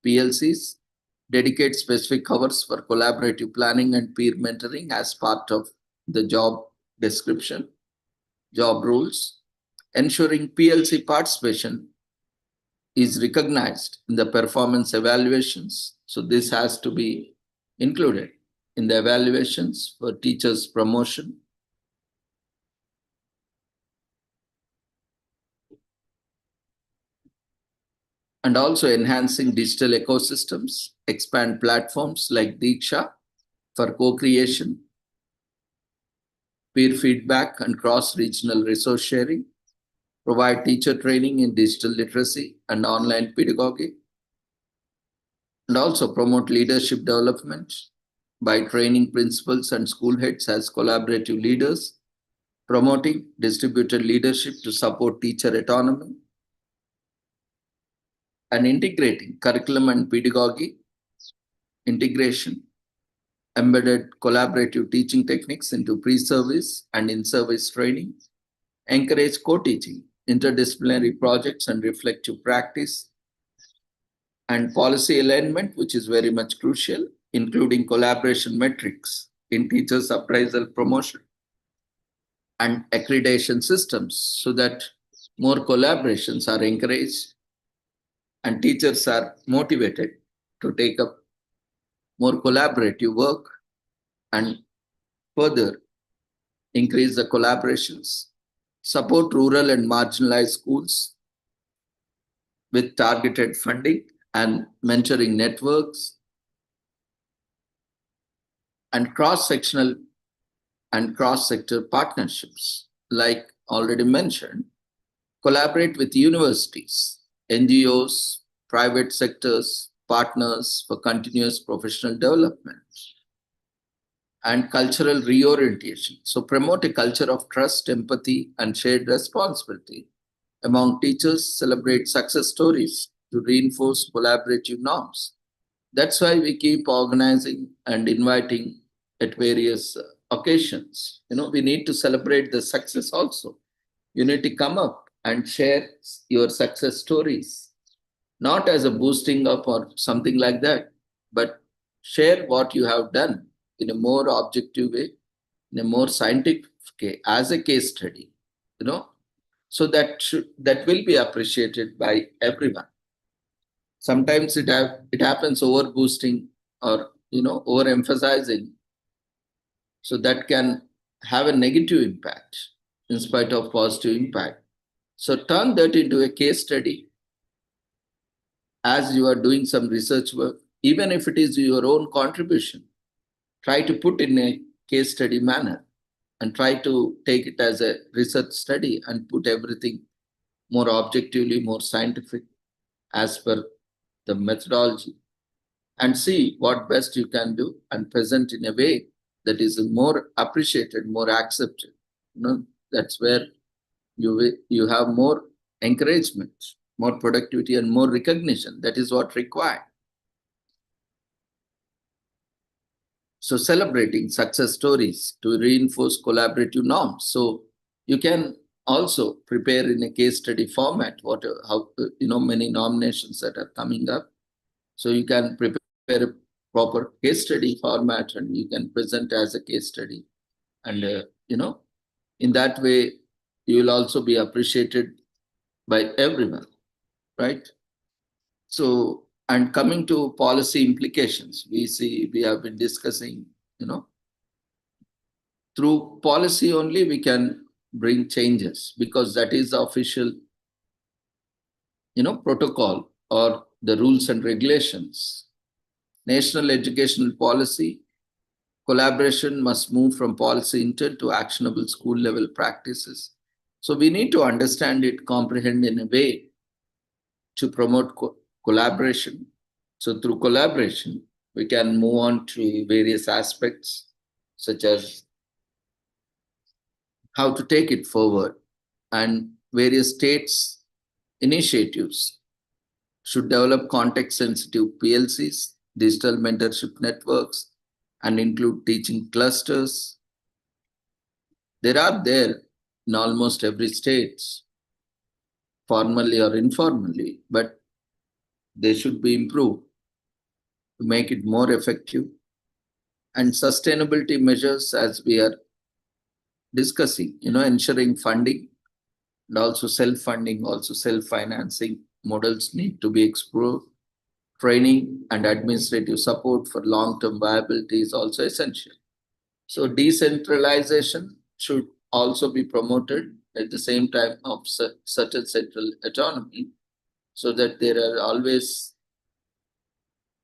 PLCs, dedicate specific hours for collaborative planning and peer mentoring as part of the job description, job roles, ensuring PLC participation is recognized in the performance evaluations. So this has to be included in the evaluations for teachers' promotion. And also enhancing digital ecosystems, expand platforms like Diksha for co-creation, peer feedback and cross-regional resource sharing, provide teacher training in digital literacy and online pedagogy, and also promote leadership development by training principals and school heads as collaborative leaders, promoting distributed leadership to support teacher autonomy, and integrating curriculum and pedagogy integration, embedded collaborative teaching techniques into pre-service and in-service training, encourage co-teaching, interdisciplinary projects and reflective practice, and policy alignment, which is very much crucial, including collaboration metrics in teachers' appraisal promotion and accreditation systems, so that more collaborations are encouraged and teachers are motivated to take up more collaborative work and further increase the collaborations, support rural and marginalized schools with targeted funding and mentoring networks, and cross-sectional and cross-sector partnerships. Like already mentioned, collaborate with universities, NGOs, private sectors, partners for continuous professional development and cultural reorientation. So promote a culture of trust, empathy, and shared responsibility among teachers, celebrate success stories to reinforce collaborative norms. That's why we keep organizing and inviting at various occasions. We need to celebrate the success also. You need to come up and share your success stories, not as a boosting up or something like that, but share what you have done in a more objective way, in a more scientific way, as a case study, so that will be appreciated by everyone. Sometimes it happens over boosting or over emphasizing, so that can have a negative impact in spite of positive impact. So turn that into a case study as you are doing some research work, even if it is your own contribution. Try to put in a case study manner and try to take it as a research study and put everything more objectively, more scientific as per the methodology, and see what best you can do and present in a way that is more appreciated, more accepted. That's where you have more encouragement, more productivity, and more recognition. That is what required. So celebrating success stories to reinforce collaborative norms. So you can also prepare in a case study format many nominations that are coming up. So you can prepare a proper case study format and you can present as a case study. And, in that way, you will also be appreciated by everyone, right? So, and coming to policy implications, we have been discussing, through policy only we can bring changes, because that is the official, protocol or the rules and regulations. National educational policy collaboration must move from policy intent to actionable school level practices. So we need to understand it, comprehend in a way to promote collaboration. So through collaboration, we can move on to various aspects, such as how to take it forward, and various states initiatives should develop context-sensitive PLCs, digital mentorship networks, and include teaching clusters. There are there in almost every state, formally or informally, but they should be improved to make it more effective. And sustainability measures, as we are discussing, ensuring funding and also self-funding, also self-financing models need to be explored. Training and administrative support for long-term viability is also essential. So decentralization should also be promoted at the same time of such a central autonomy, so that there are always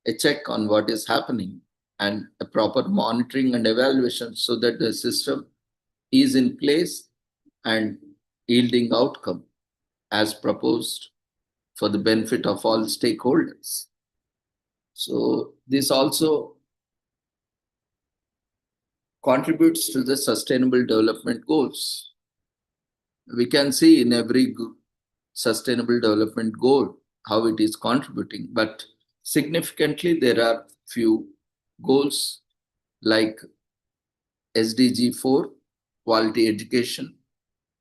a check on what is happening and a proper monitoring and evaluation, so that the system is in place and yielding outcome as proposed for the benefit of all stakeholders. So this also contributes to the sustainable development goals. We can see in every sustainable development goal how it is contributing, but significantly there are few goals like SDG 4, quality education,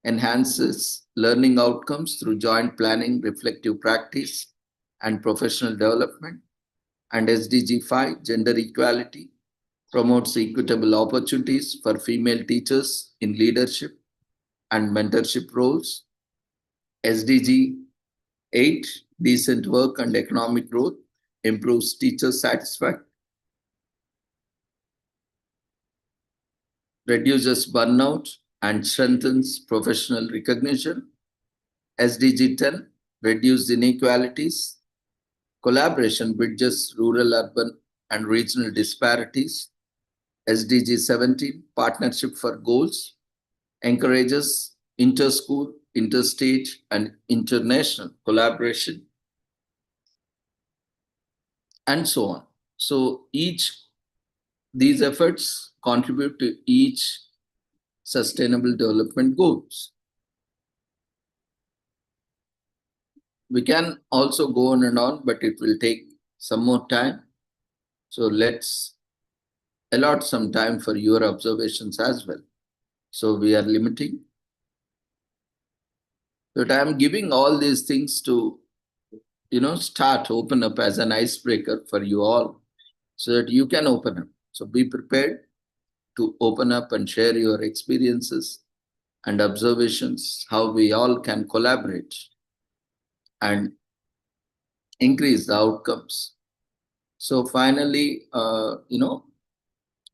enhances learning outcomes through joint planning, reflective practice, and professional development. And SDG 5, gender equality, promotes equitable opportunities for female teachers in leadership and mentorship roles. SDG 8, decent work and economic growth, improves teacher satisfaction, reduces burnout, and strengthens professional recognition. SDG 10, reduce inequalities, collaboration bridges rural, urban, and regional disparities. SDG 17, Partnership for Goals, encourages inter-school, interstate, and international collaboration, and so on. So these efforts contribute to each sustainable development goals. We can also go on and on, but it will take some more time. So let's allot some time for your observations as well. So we are limiting. But I am giving all these things to, open up as an icebreaker for you all so that you can open up. So be prepared to open up and share your experiences and observations, how we all can collaborate and increase the outcomes. So finally,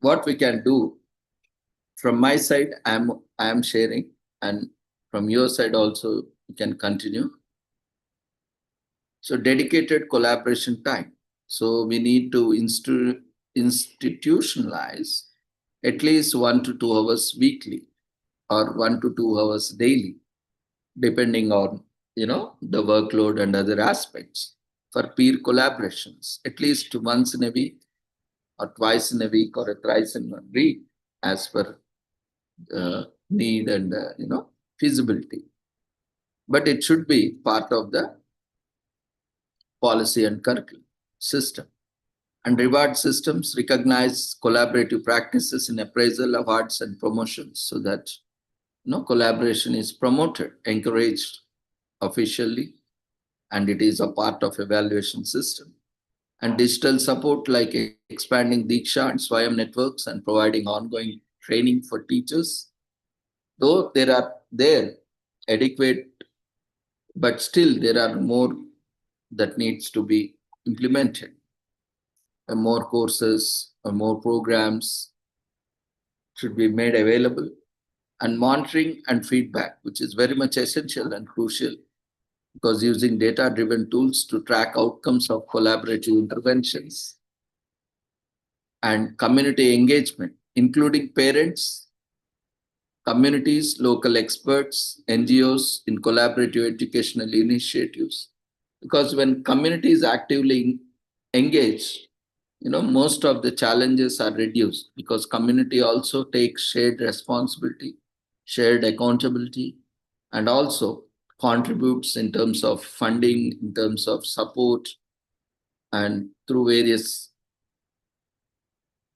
what we can do from my side, I am sharing, and from your side also, you can continue. So dedicated collaboration time. So we need to institutionalize at least 1 to 2 hours weekly or 1 to 2 hours daily, depending on, the workload and other aspects for peer collaborations, at least once in a week or twice in a week or thrice in a week as per need and, feasibility. But it should be part of the policy and curriculum system. And reward systems recognize collaborative practices in appraisal, awards, and promotions so that collaboration is promoted, encouraged officially, and it is a part of evaluation system. And digital support like expanding Diksha and Swayam networks and providing ongoing training for teachers, though there are adequate, but still there are more that needs to be implemented. More courses or more programs should be made available, and monitoring and feedback, which is very much essential and crucial, because using data-driven tools to track outcomes of collaborative interventions, and community engagement, including parents, communities, local experts, NGOs in collaborative educational initiatives. Because when communities actively engage, most of the challenges are reduced because community also takes shared responsibility, shared accountability, and also contributes in terms of funding, in terms of support, and through various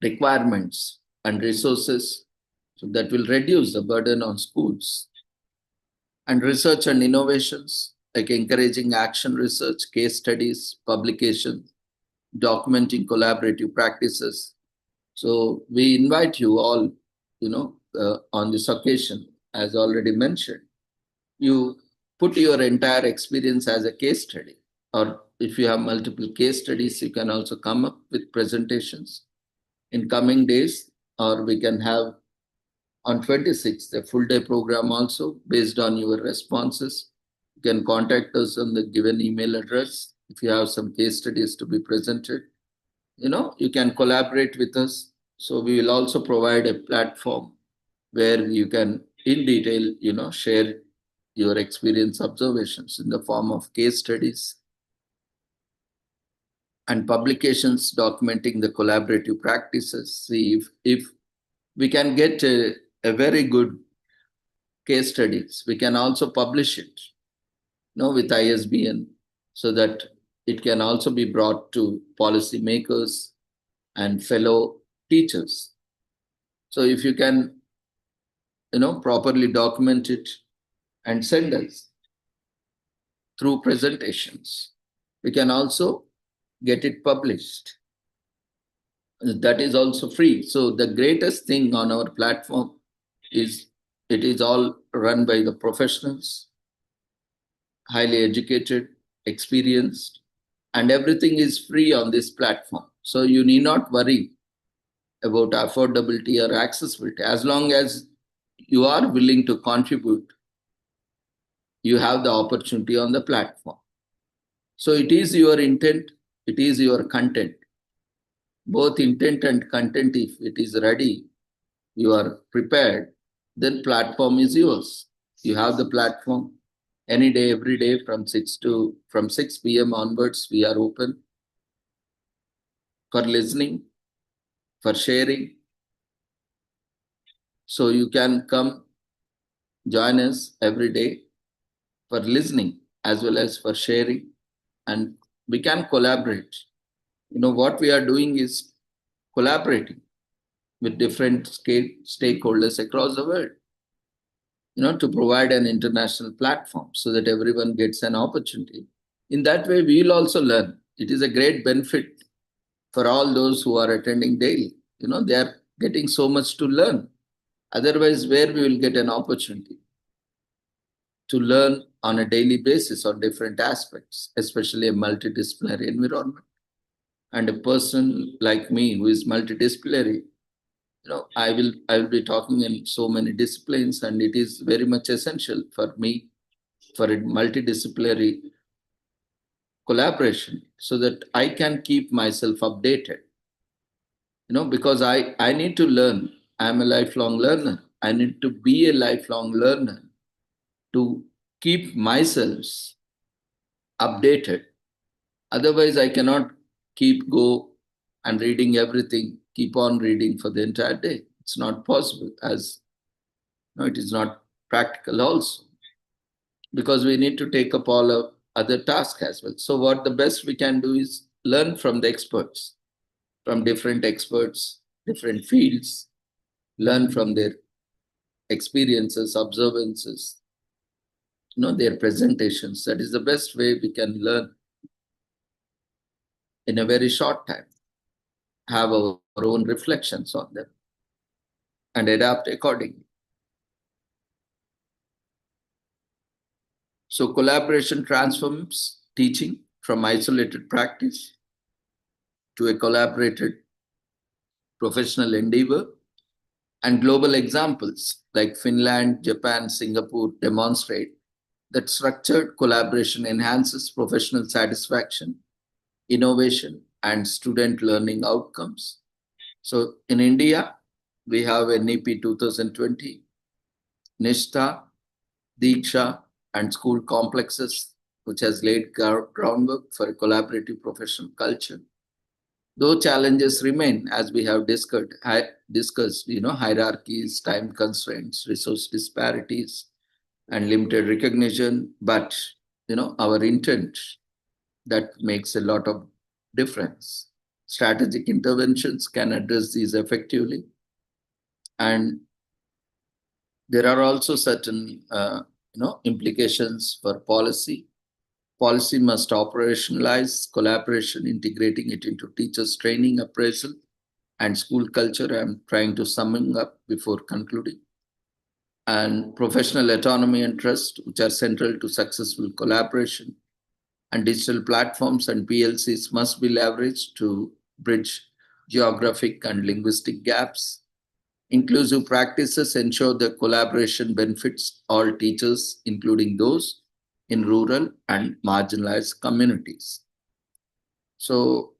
requirements and resources. So that will reduce the burden on schools. And research and innovations, like encouraging action research, case studies, publications, documenting collaborative practices. So we invite you all, on this occasion, as already mentioned, you put your entire experience as a case study. Or if you have multiple case studies, you can also come up with presentations in coming days, or we can have on 26th, a full day program also based on your responses. You can contact us on the given email address if you have some case studies to be presented. You can collaborate with us. So we will also provide a platform where you can in detail, share your experience observations in the form of case studies and publications documenting the collaborative practices. See if we can get a very good case studies, we can also publish it, with ISBN, so that it can also be brought to policymakers and fellow teachers. So if you can, properly document it and send us through presentations, we can also get it published. That is also free. So the greatest thing on our platform is it is all run by the professionals, highly educated, experienced, and everything is free on this platform. So you need not worry about affordability or accessibility. As long as you are willing to contribute, you have the opportunity on the platform. So it is your intent, it is your content both intent and content, if it is ready, you are prepared, then platform is yours. You have the platform any day, every day from 6 p.m. onwards, we are open for listening, for sharing. So you can come join us every day for listening as well as for sharing, and we can collaborate. What we are doing is collaborating with different stakeholders across the world, to provide an international platform so that everyone gets an opportunity. In that way, we will also learn. It is a great benefit for all those who are attending daily. They are getting so much to learn. Otherwise, where we will get an opportunity to learn on a daily basis on different aspects, especially a multidisciplinary environment. And a person like me who is multidisciplinary, I will be talking in so many disciplines, and it is very much essential for me for a multidisciplinary collaboration so that I can keep myself updated. Because I need to learn. I'm a lifelong learner. I need to be a lifelong learner to keep myself updated. Otherwise, I cannot go and reading everything, keep on reading for the entire day. It's not possible, as it is not practical also, because we need to take up all of other tasks as well. So what the best we can do is learn from the experts, from different experts, different fields, learn from their experiences, observances, their presentations. That is the best way we can learn in a very short time, have our own reflections on them, and adapt accordingly. So collaboration transforms teaching from isolated practice to a collaborated professional endeavor, and global examples like Finland, Japan, Singapore demonstrate that structured collaboration enhances professional satisfaction, innovation, and student learning outcomes. So in India, we have NEP 2020, Nishtha, Diksha, and school complexes, which has laid groundwork for a collaborative professional culture. Though challenges remain, as we have discussed, hierarchies, time constraints, resource disparities, and limited recognition, but our intent, that makes a lot of difference. Strategic interventions can address these effectively, and there are also certain implications for policy. Policy must operationalize collaboration, integrating it into teachers' training, appraisal, and school culture. I'm trying to summing up before concluding. And professional autonomy and trust, which are central to successful collaboration. And digital platforms and PLCs must be leveraged to bridge geographic and linguistic gaps. Inclusive practices ensure that collaboration benefits all teachers, including those in rural and marginalized communities. So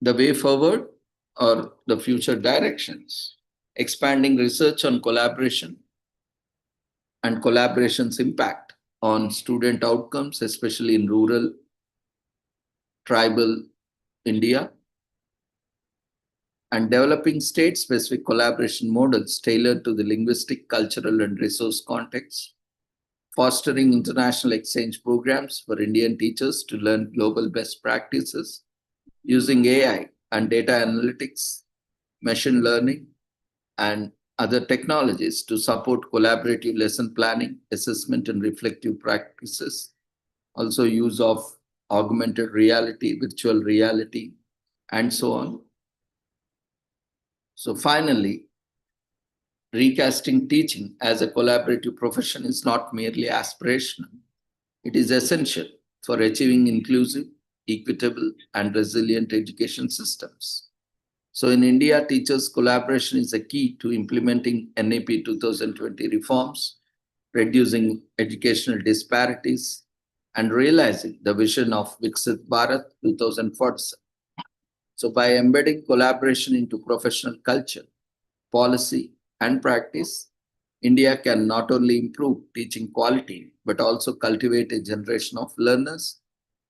the way forward or the future directions, expanding research on collaboration and collaboration's impact on student outcomes, especially in rural, tribal India, and developing state-specific collaboration models tailored to the linguistic, cultural, and resource context, fostering international exchange programs for Indian teachers to learn global best practices, using AI and data analytics, machine learning, and other technologies to support collaborative lesson planning, assessment, and reflective practices. Also use of augmented reality, virtual reality, and so on. So finally, recasting teaching as a collaborative profession is not merely aspirational. It is essential for achieving inclusive, equitable, and resilient education systems. So in India, teachers' collaboration is a key to implementing NEP 2020 reforms, reducing educational disparities, and realizing the vision of Viksit Bharat 2047. So by embedding collaboration into professional culture, policy, and practice, India can not only improve teaching quality, but also cultivate a generation of learners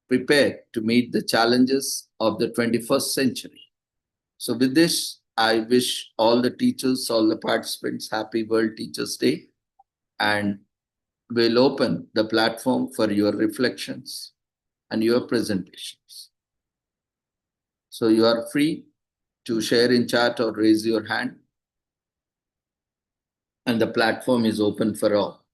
prepared to meet the challenges of the 21st century. So with this, I wish all the teachers, all the participants, happy World Teachers Day, and we'll open the platform for your reflections and your presentations. So you are free to share in chat or raise your hand, and the platform is open for all.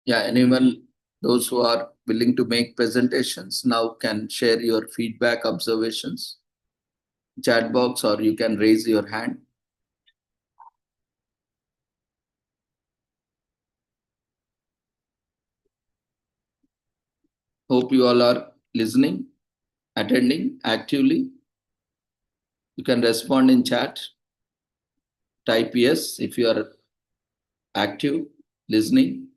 Yeah, anyone, those who are willing to make presentations now can share your feedback, observations, chat box, or you can raise your hand. Hope you all are listening, attending actively. You can respond in chat. Type yes if you are active, listening.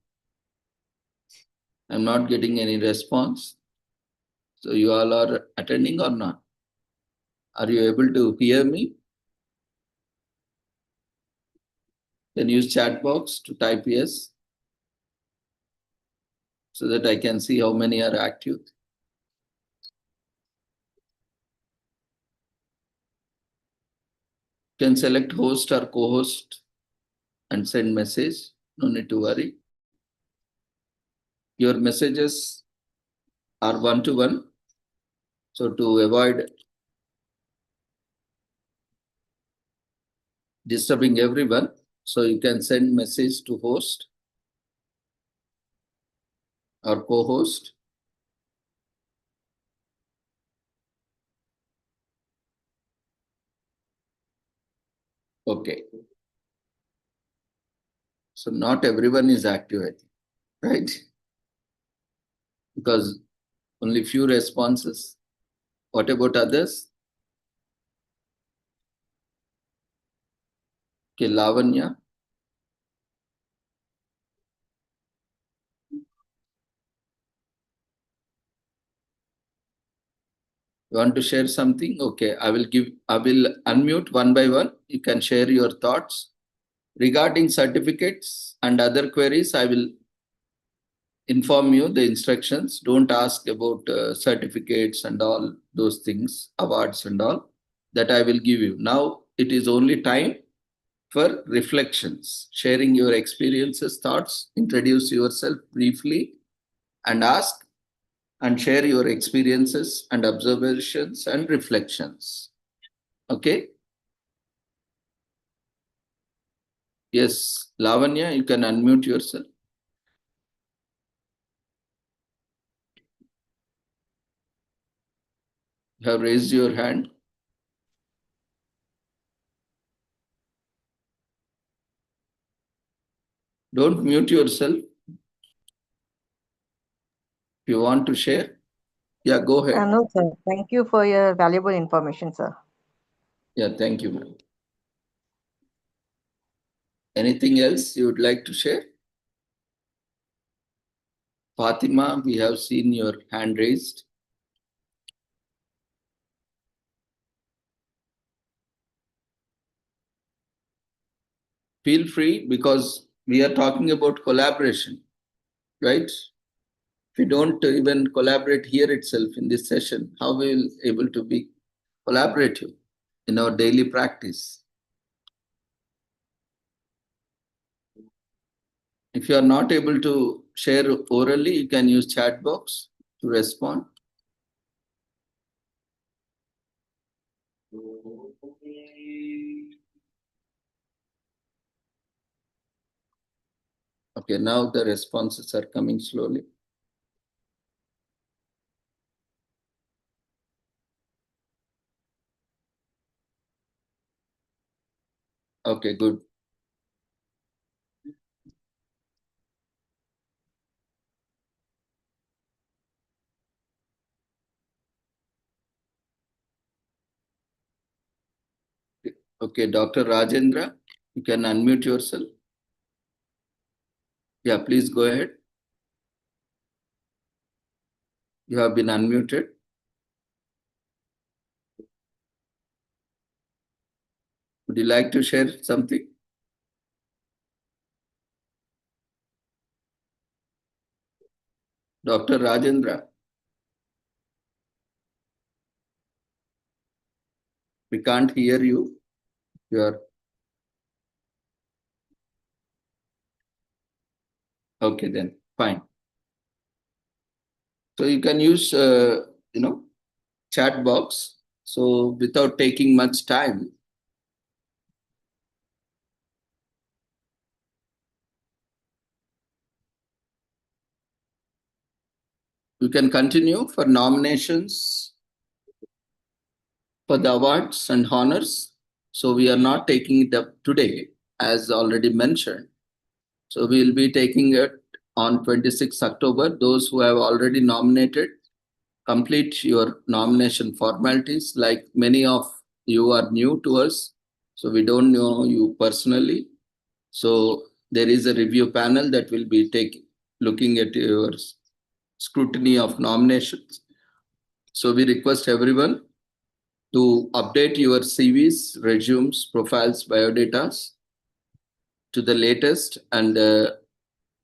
I'm not getting any response. So you all are attending or not? Are you able to hear me? Then use chat box to type yes so that I can see how many are active. You can select host or co-host and send message. No need to worry. Your messages are one-to-one. So to avoid disturbing everyone, so you can send message to host or co-host. Okay. So not everyone is active, I think, right? Because only few responses. What about others? Okay, Lavanya. You want to share something? Okay, I will unmute one by one. You can share your thoughts. Regarding certificates and other queries, I will inform you the instructions. Don't ask about certificates and all those things, awards and all. That I will give you. Now it is only time for reflections, sharing your experiences, thoughts, introduce yourself briefly, and ask and share your experiences and observations and reflections. Okay? Yes, Lavanya, you can unmute yourself. You have raised your hand. Don't mute yourself. If you want to share, yeah, go ahead. No, sir. Thank you for your valuable information, sir. Yeah, thank you, ma'am. Anything else you would like to share? Fatima, we have seen your hand raised. Feel free, because we are talking about collaboration, right? If we don't even collaborate here itself in this session, how we will able to be collaborative in our daily practice? If you are not able to share orally, you can use chat box to respond. Okay, now the responses are coming slowly. Okay, good. Okay, Dr. Rajendra, you can unmute yourself. Yeah, please go ahead. You have been unmuted. Would you like to share something? Dr. Rajendra, we can't hear you. You are okay then. Fine. So you can use, chat box. So without taking much time, you can continue for nominations for the awards and honors. So we are not taking it up today, as already mentioned. So we will be taking it on 26th October. Those who have already nominated, complete your nomination formalities. Like many of you are new to us, so we don't know you personally. So there is a review panel that will be looking at your scrutiny of nominations. So we request everyone to update your CVs, resumes, profiles, biodatas to the latest and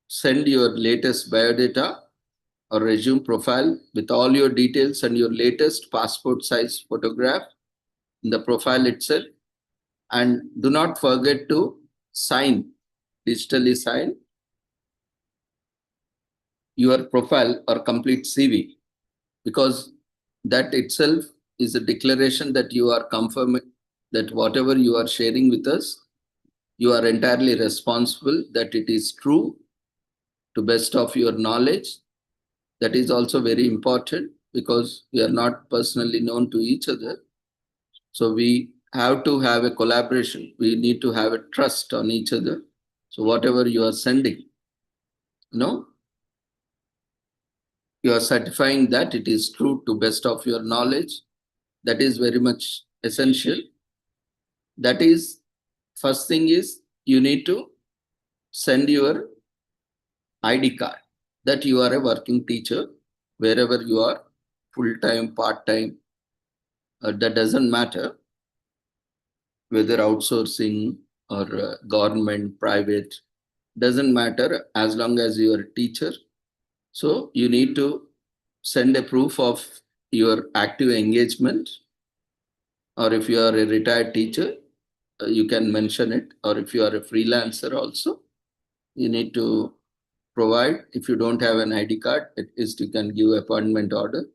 send your latest biodata or resume profile with all your details and your latest passport size photograph in the profile itself. And do not forget to digitally sign your profile or complete CV, because that itself is a declaration that you are confirming that whatever you are sharing with us, you are entirely responsible, that it is true to best of your knowledge. That is also very important because we are not personally known to each other. So we have to have a collaboration. We need to have a trust on each other. So whatever you are sending, you are certifying that it is true to best of your knowledge. That is very much essential. That is, first thing is you need to send your ID card that you are a working teacher wherever you are, full-time, part-time, that doesn't matter, whether outsourcing or government, private, doesn't matter as long as you are a teacher. So you need to send a proof of your active engagement, or if you are a retired teacher, you can mention it, or if you are a freelancer also, you need to provide. If you don't have an ID card, at least you can give appointment order,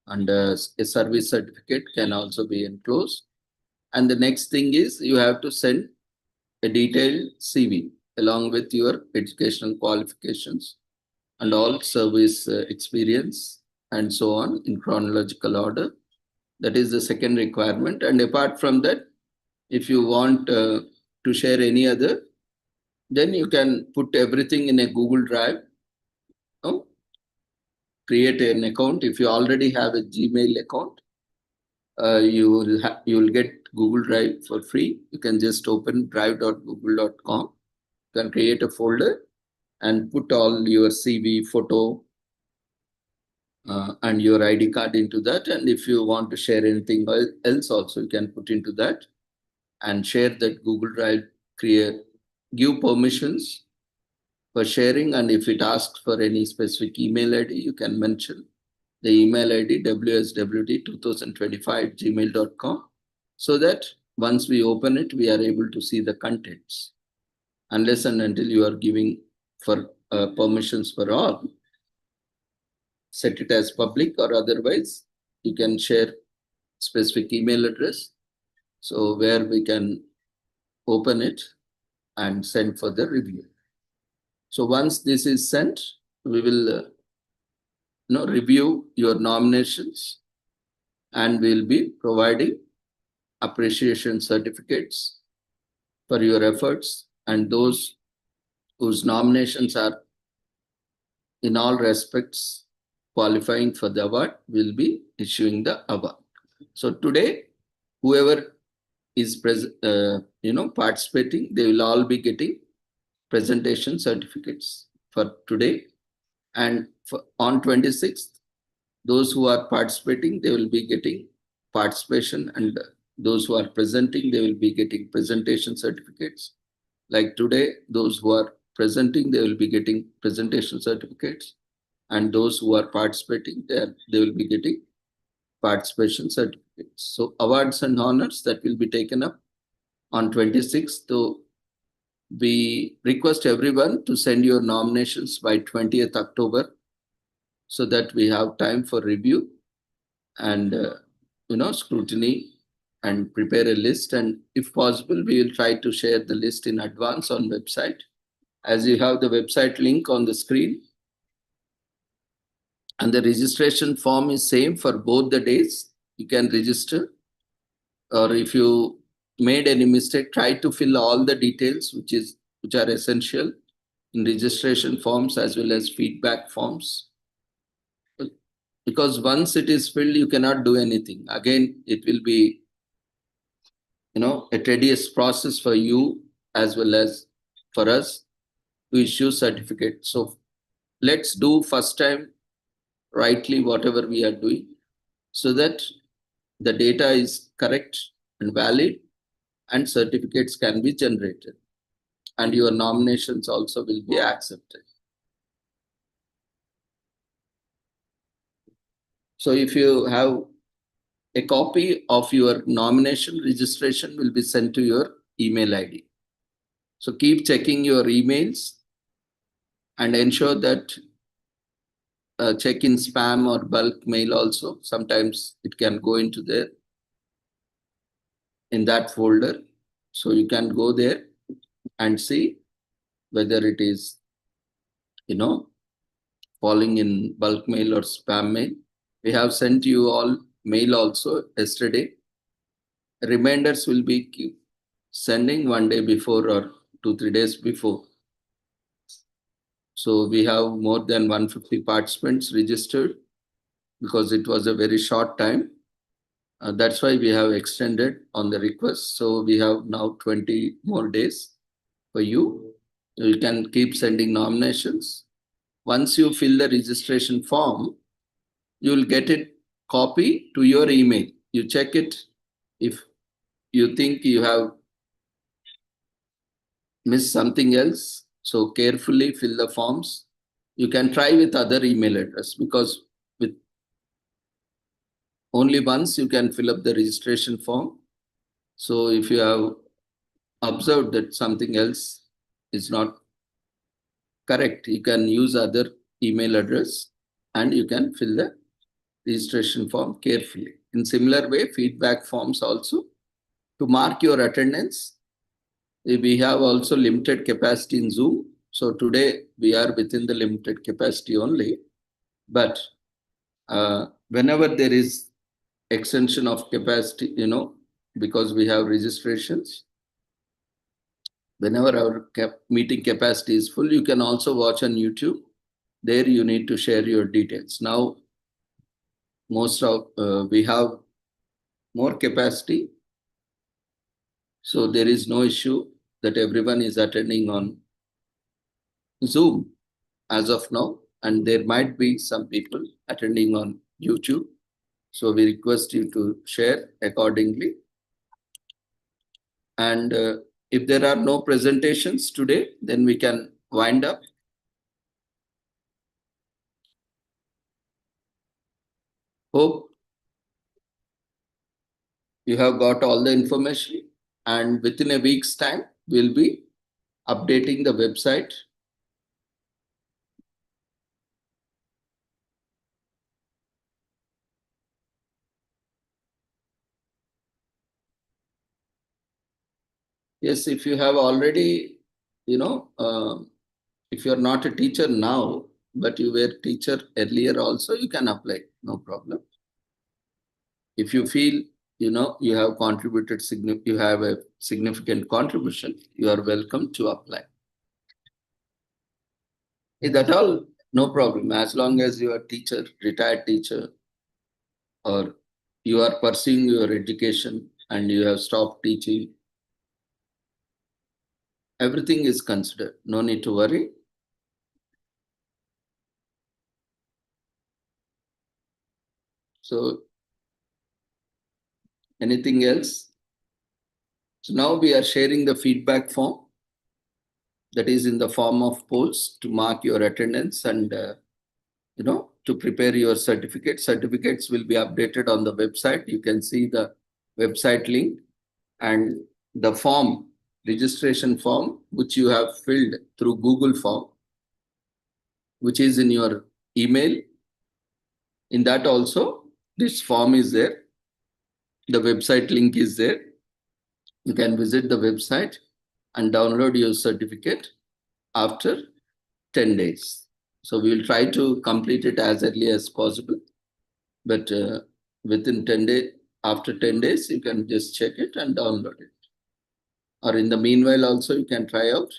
and a service certificate can also be enclosed. And the next thing is you have to send a detailed CV along with your educational qualifications and all service experience and so on in chronological order. That is the second requirement. And apart from that, if you want to share any other, then you can put everything in a Google Drive. Create an account. If you already have a Gmail account, you will get Google Drive for free. You can just open drive.google.com. You can create a folder and put all your CV, photo, and your ID card into that. And if you want to share anything else also, you can put into that and share that Google Drive. Give permissions for sharing, and if it asks for any specific email ID, you can mention the email ID wswd2025@gmail.com, so that once we open it, we are able to see the contents. Unless and until you are giving for permissions for all, set it as public, or otherwise you can share specific email address, so where we can open it and send for the review. So once this is sent, we will review your nominations, and we'll be providing appreciation certificates for your efforts, and those whose nominations are in all respects qualifying for the award will be issuing the award. So today, whoever is participating, they will all be getting presentation certificates for today. And on 26th, those who are participating, they will be getting participation, and those who are presenting, they will be getting presentation certificates. Like today, those who are presenting, they will be getting presentation certificates, and those who are participating, they will be getting participation certificates. So awards and honors that will be taken up on 26th. So we request everyone to send your nominations by 20th October so that we have time for review and scrutiny and prepare a list. And if possible, we will try to share the list in advance on website. As you have the website link on the screen, and the registration form is same for both the days. You can register, or if you made any mistake, try to fill all the details which are essential in registration forms as well as feedback forms. Because once it is filled, you cannot do anything. Again, it will be a tedious process for you as well as for us to issue certificate. So let's do first time rightly whatever we are doing, so that the data is correct and valid and certificates can be generated and your nominations also will be accepted. So if you have a copy of your nomination, registration will be sent to your email ID. So keep checking your emails and ensure that check in spam or bulk mail also. Sometimes it can go into there in that folder. So you can go there and see whether it is, falling in bulk mail or spam mail. We have sent you all mail also yesterday. Reminders will be keep sending one day before or 2-3 days before. So we have more than 150 participants registered because it was a very short time. That's why we have extended on the request. So we have now 20 more days for you. You can keep sending nominations. Once you fill the registration form, you will get it copy to your email. You check it. If you think you have missed something else, so carefully fill the forms. You can try with other email address, because with only once you can fill up the registration form. So if you have observed that something else is not correct, you can use other email address and you can fill the registration form carefully. In similar way, feedback forms also, to mark your attendance. We have also limited capacity in Zoom. So today we are within the limited capacity only. But whenever there is extension of capacity, because we have registrations, whenever our meeting capacity is full, you can also watch on YouTube. There you need to share your details. Now, we have more capacity. So there is no issue that everyone is attending on Zoom as of now. And there might be some people attending on YouTube. So we request you to share accordingly. And if there are no presentations today, then we can wind up. Hope you have got all the information, and within a week's time, we'll be updating the website. Yes, if you have already, if you're not a teacher now, but you were teacher earlier also, you can apply, no problem. If you feel, you have contributed, you have a significant contribution, you are welcome to apply. Is that all? No problem. As long as you are teacher, retired teacher, or you are pursuing your education and you have stopped teaching, everything is considered. No need to worry. So, anything else? So now we are sharing the feedback form that is in the form of polls to mark your attendance and to prepare your certificate. Certificates will be updated on the website. You can see the website link and the form, registration form, which you have filled through Google form, which is in your email. In that also, this form is there. The website link is there. You can visit the website and download your certificate after 10 days. So we will try to complete it as early as possible. But within 10 days, after 10 days, you can just check it and download it. Or in the meanwhile also, you can try out.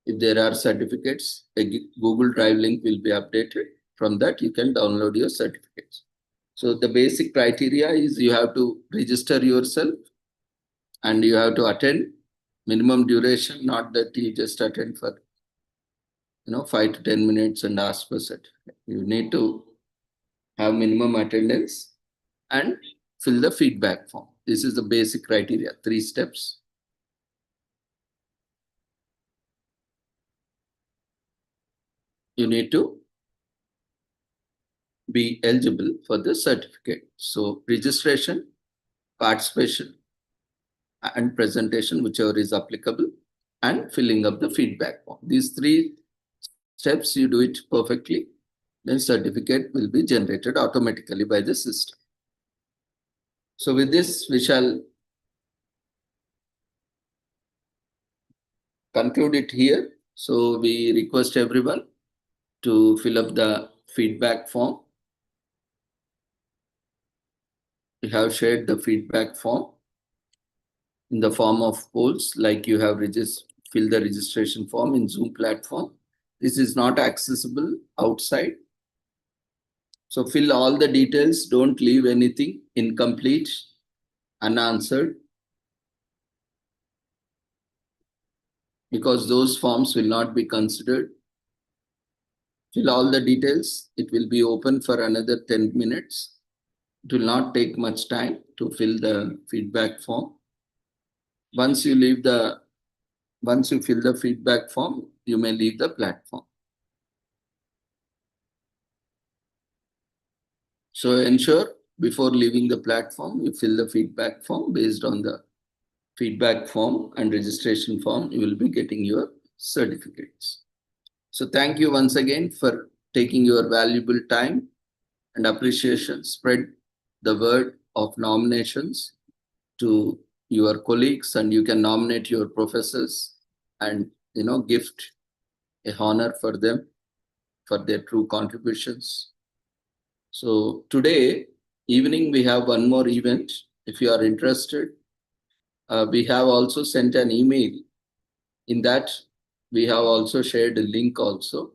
If there are certificates, a Google Drive link will be updated. From that, you can download your certificates. So the basic criteria is you have to register yourself and you have to attend minimum duration, not that you just attend for 5 to 10 minutes and ask for certificate. You need to have minimum attendance and fill the feedback form. This is the basic criteria, 3 steps. You need to be eligible for the certificate. So registration, participation, and presentation, whichever is applicable, and filling up the feedback form. These 3 steps, you do it perfectly, then certificate will be generated automatically by the system. So with this, we shall conclude it here. So we request everyone to fill up the feedback form. We have shared the feedback form in the form of polls, like you have filled the registration form in Zoom platform. This is not accessible outside. So fill all the details, don't leave anything incomplete, unanswered, because those forms will not be considered. Fill all the details. It will be open for another 10 minutes. It will not take much time to fill the feedback form. Once you fill the feedback form, you may leave the platform. So ensure before leaving the platform, you fill the feedback form. Based on the feedback form and registration form, you will be getting your certificates. So thank you once again for taking your valuable time and appreciation. Spread the word of nominations to your colleagues, and you can nominate your professors and gift a honor for them for their true contributions. So today evening we have one more event. If you are interested, we have also sent an email. In that we have also shared a link also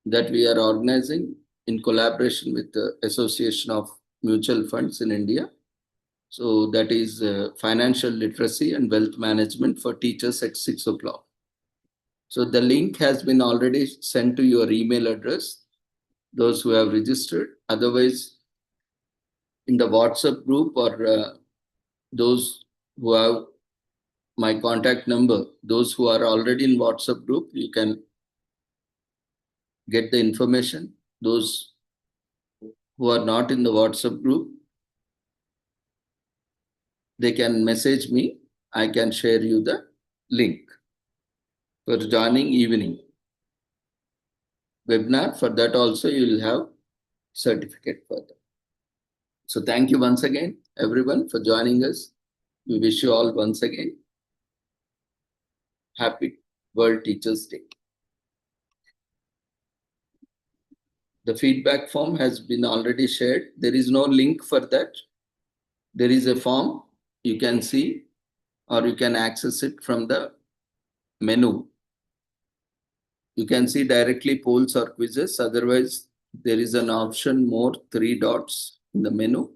that we are organizing in collaboration with the Association of Mutual Funds in India. So that is financial literacy and wealth management for teachers at 6 o'clock. So the link has been already sent to your email address, those who have registered. Otherwise, in the WhatsApp group or those who have my contact number, those who are already in WhatsApp group, you can get the information. Those who are not in the WhatsApp group, they can message me. I can share you the link for joining evening webinar. For that also you will have certificate for that. So thank you once again, everyone, for joining us. We wish you all once again happy World Teachers Day. The feedback form has been already shared. There is no link for that. There is a form you can see, or you can access it from the menu. You can see directly polls or quizzes. Otherwise, there is an option more, 3 dots in the menu.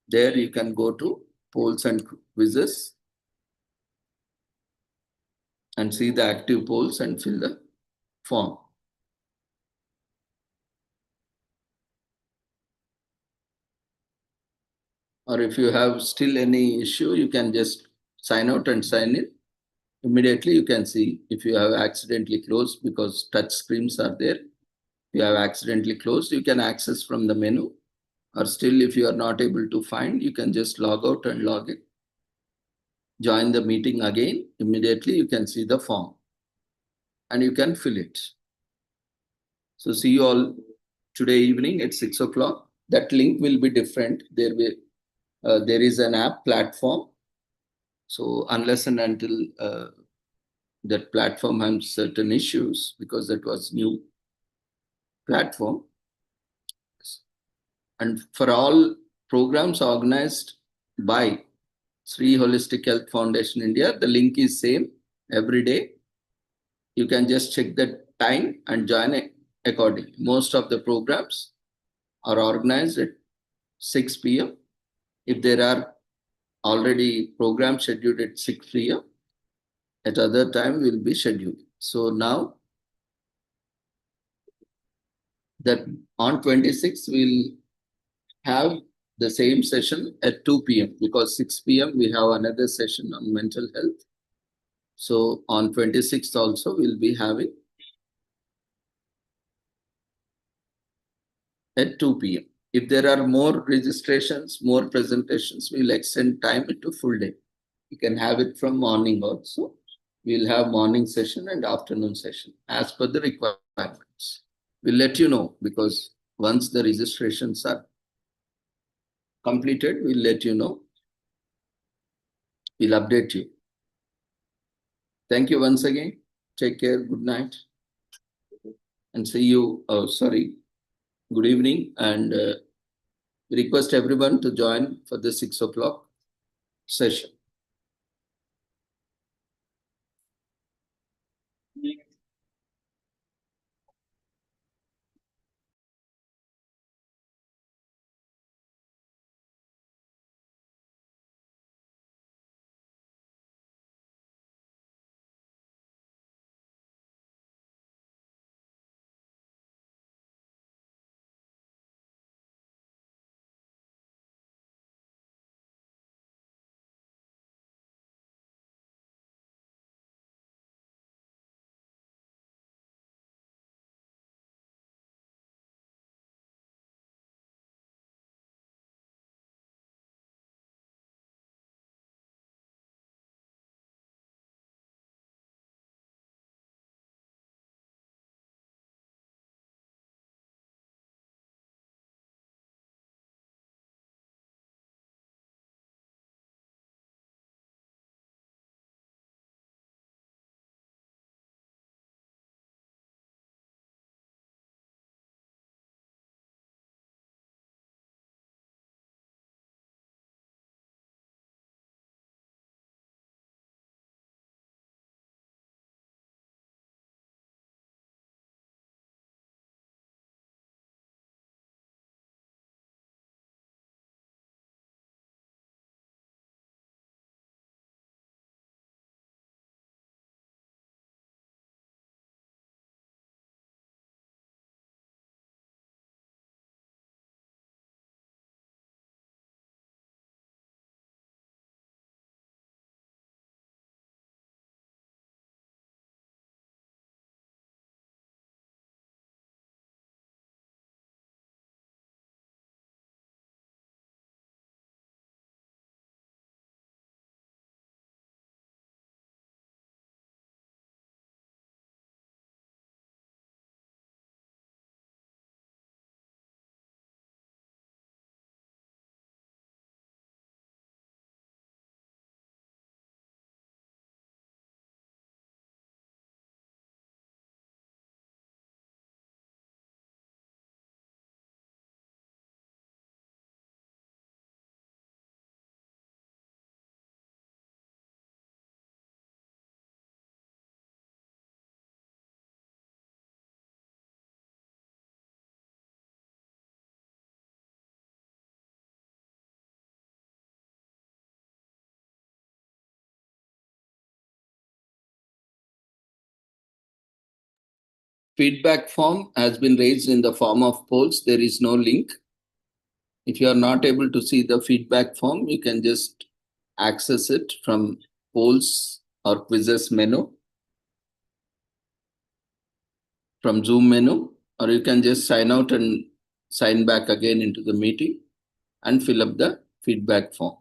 There you can go to polls and quizzes and see the active polls and fill the form. Or if you have still any issue, you can just sign out and sign in. Immediately you can see if you have accidentally closed, because touch screens are there. If you have accidentally closed, you can access from the menu. Or still, if you are not able to find, you can just log out and log in. Join the meeting again. Immediately you can see the form and you can fill it. So see you all today evening at 6 o'clock. That link will be different. There is an app platform. So unless and until that platform has certain issues, because that was new platform. And for all programs organized by Sri Holistic Health Foundation India, the link is same every day. You can just check the time and join it accordingly. Most of the programs are organized at 6 p.m. If there are already programs scheduled at 6 p.m., at other time will be scheduled. So now that on 26th, we'll have the same session at 2 p.m. because 6 p.m. we have another session on mental health. So on 26th also we'll be having at 2 p.m. If there are more registrations, more presentations, we'll extend time into full day. You can have it from morning also. We'll have morning session and afternoon session as per the requirements. We'll let you know, because once the registrations are completed, we'll let you know. We'll update you. Thank you once again. Take care. Good night. And see you. Oh, sorry. Good evening. And request everyone to join for the 6 o'clock session. feedback form has been raised in the form of polls. There is no link. If you are not able to see the feedback form, you can just access it from polls or quizzes menu, from Zoom menu, or you can just sign out and sign back again into the meeting and fill up the feedback form.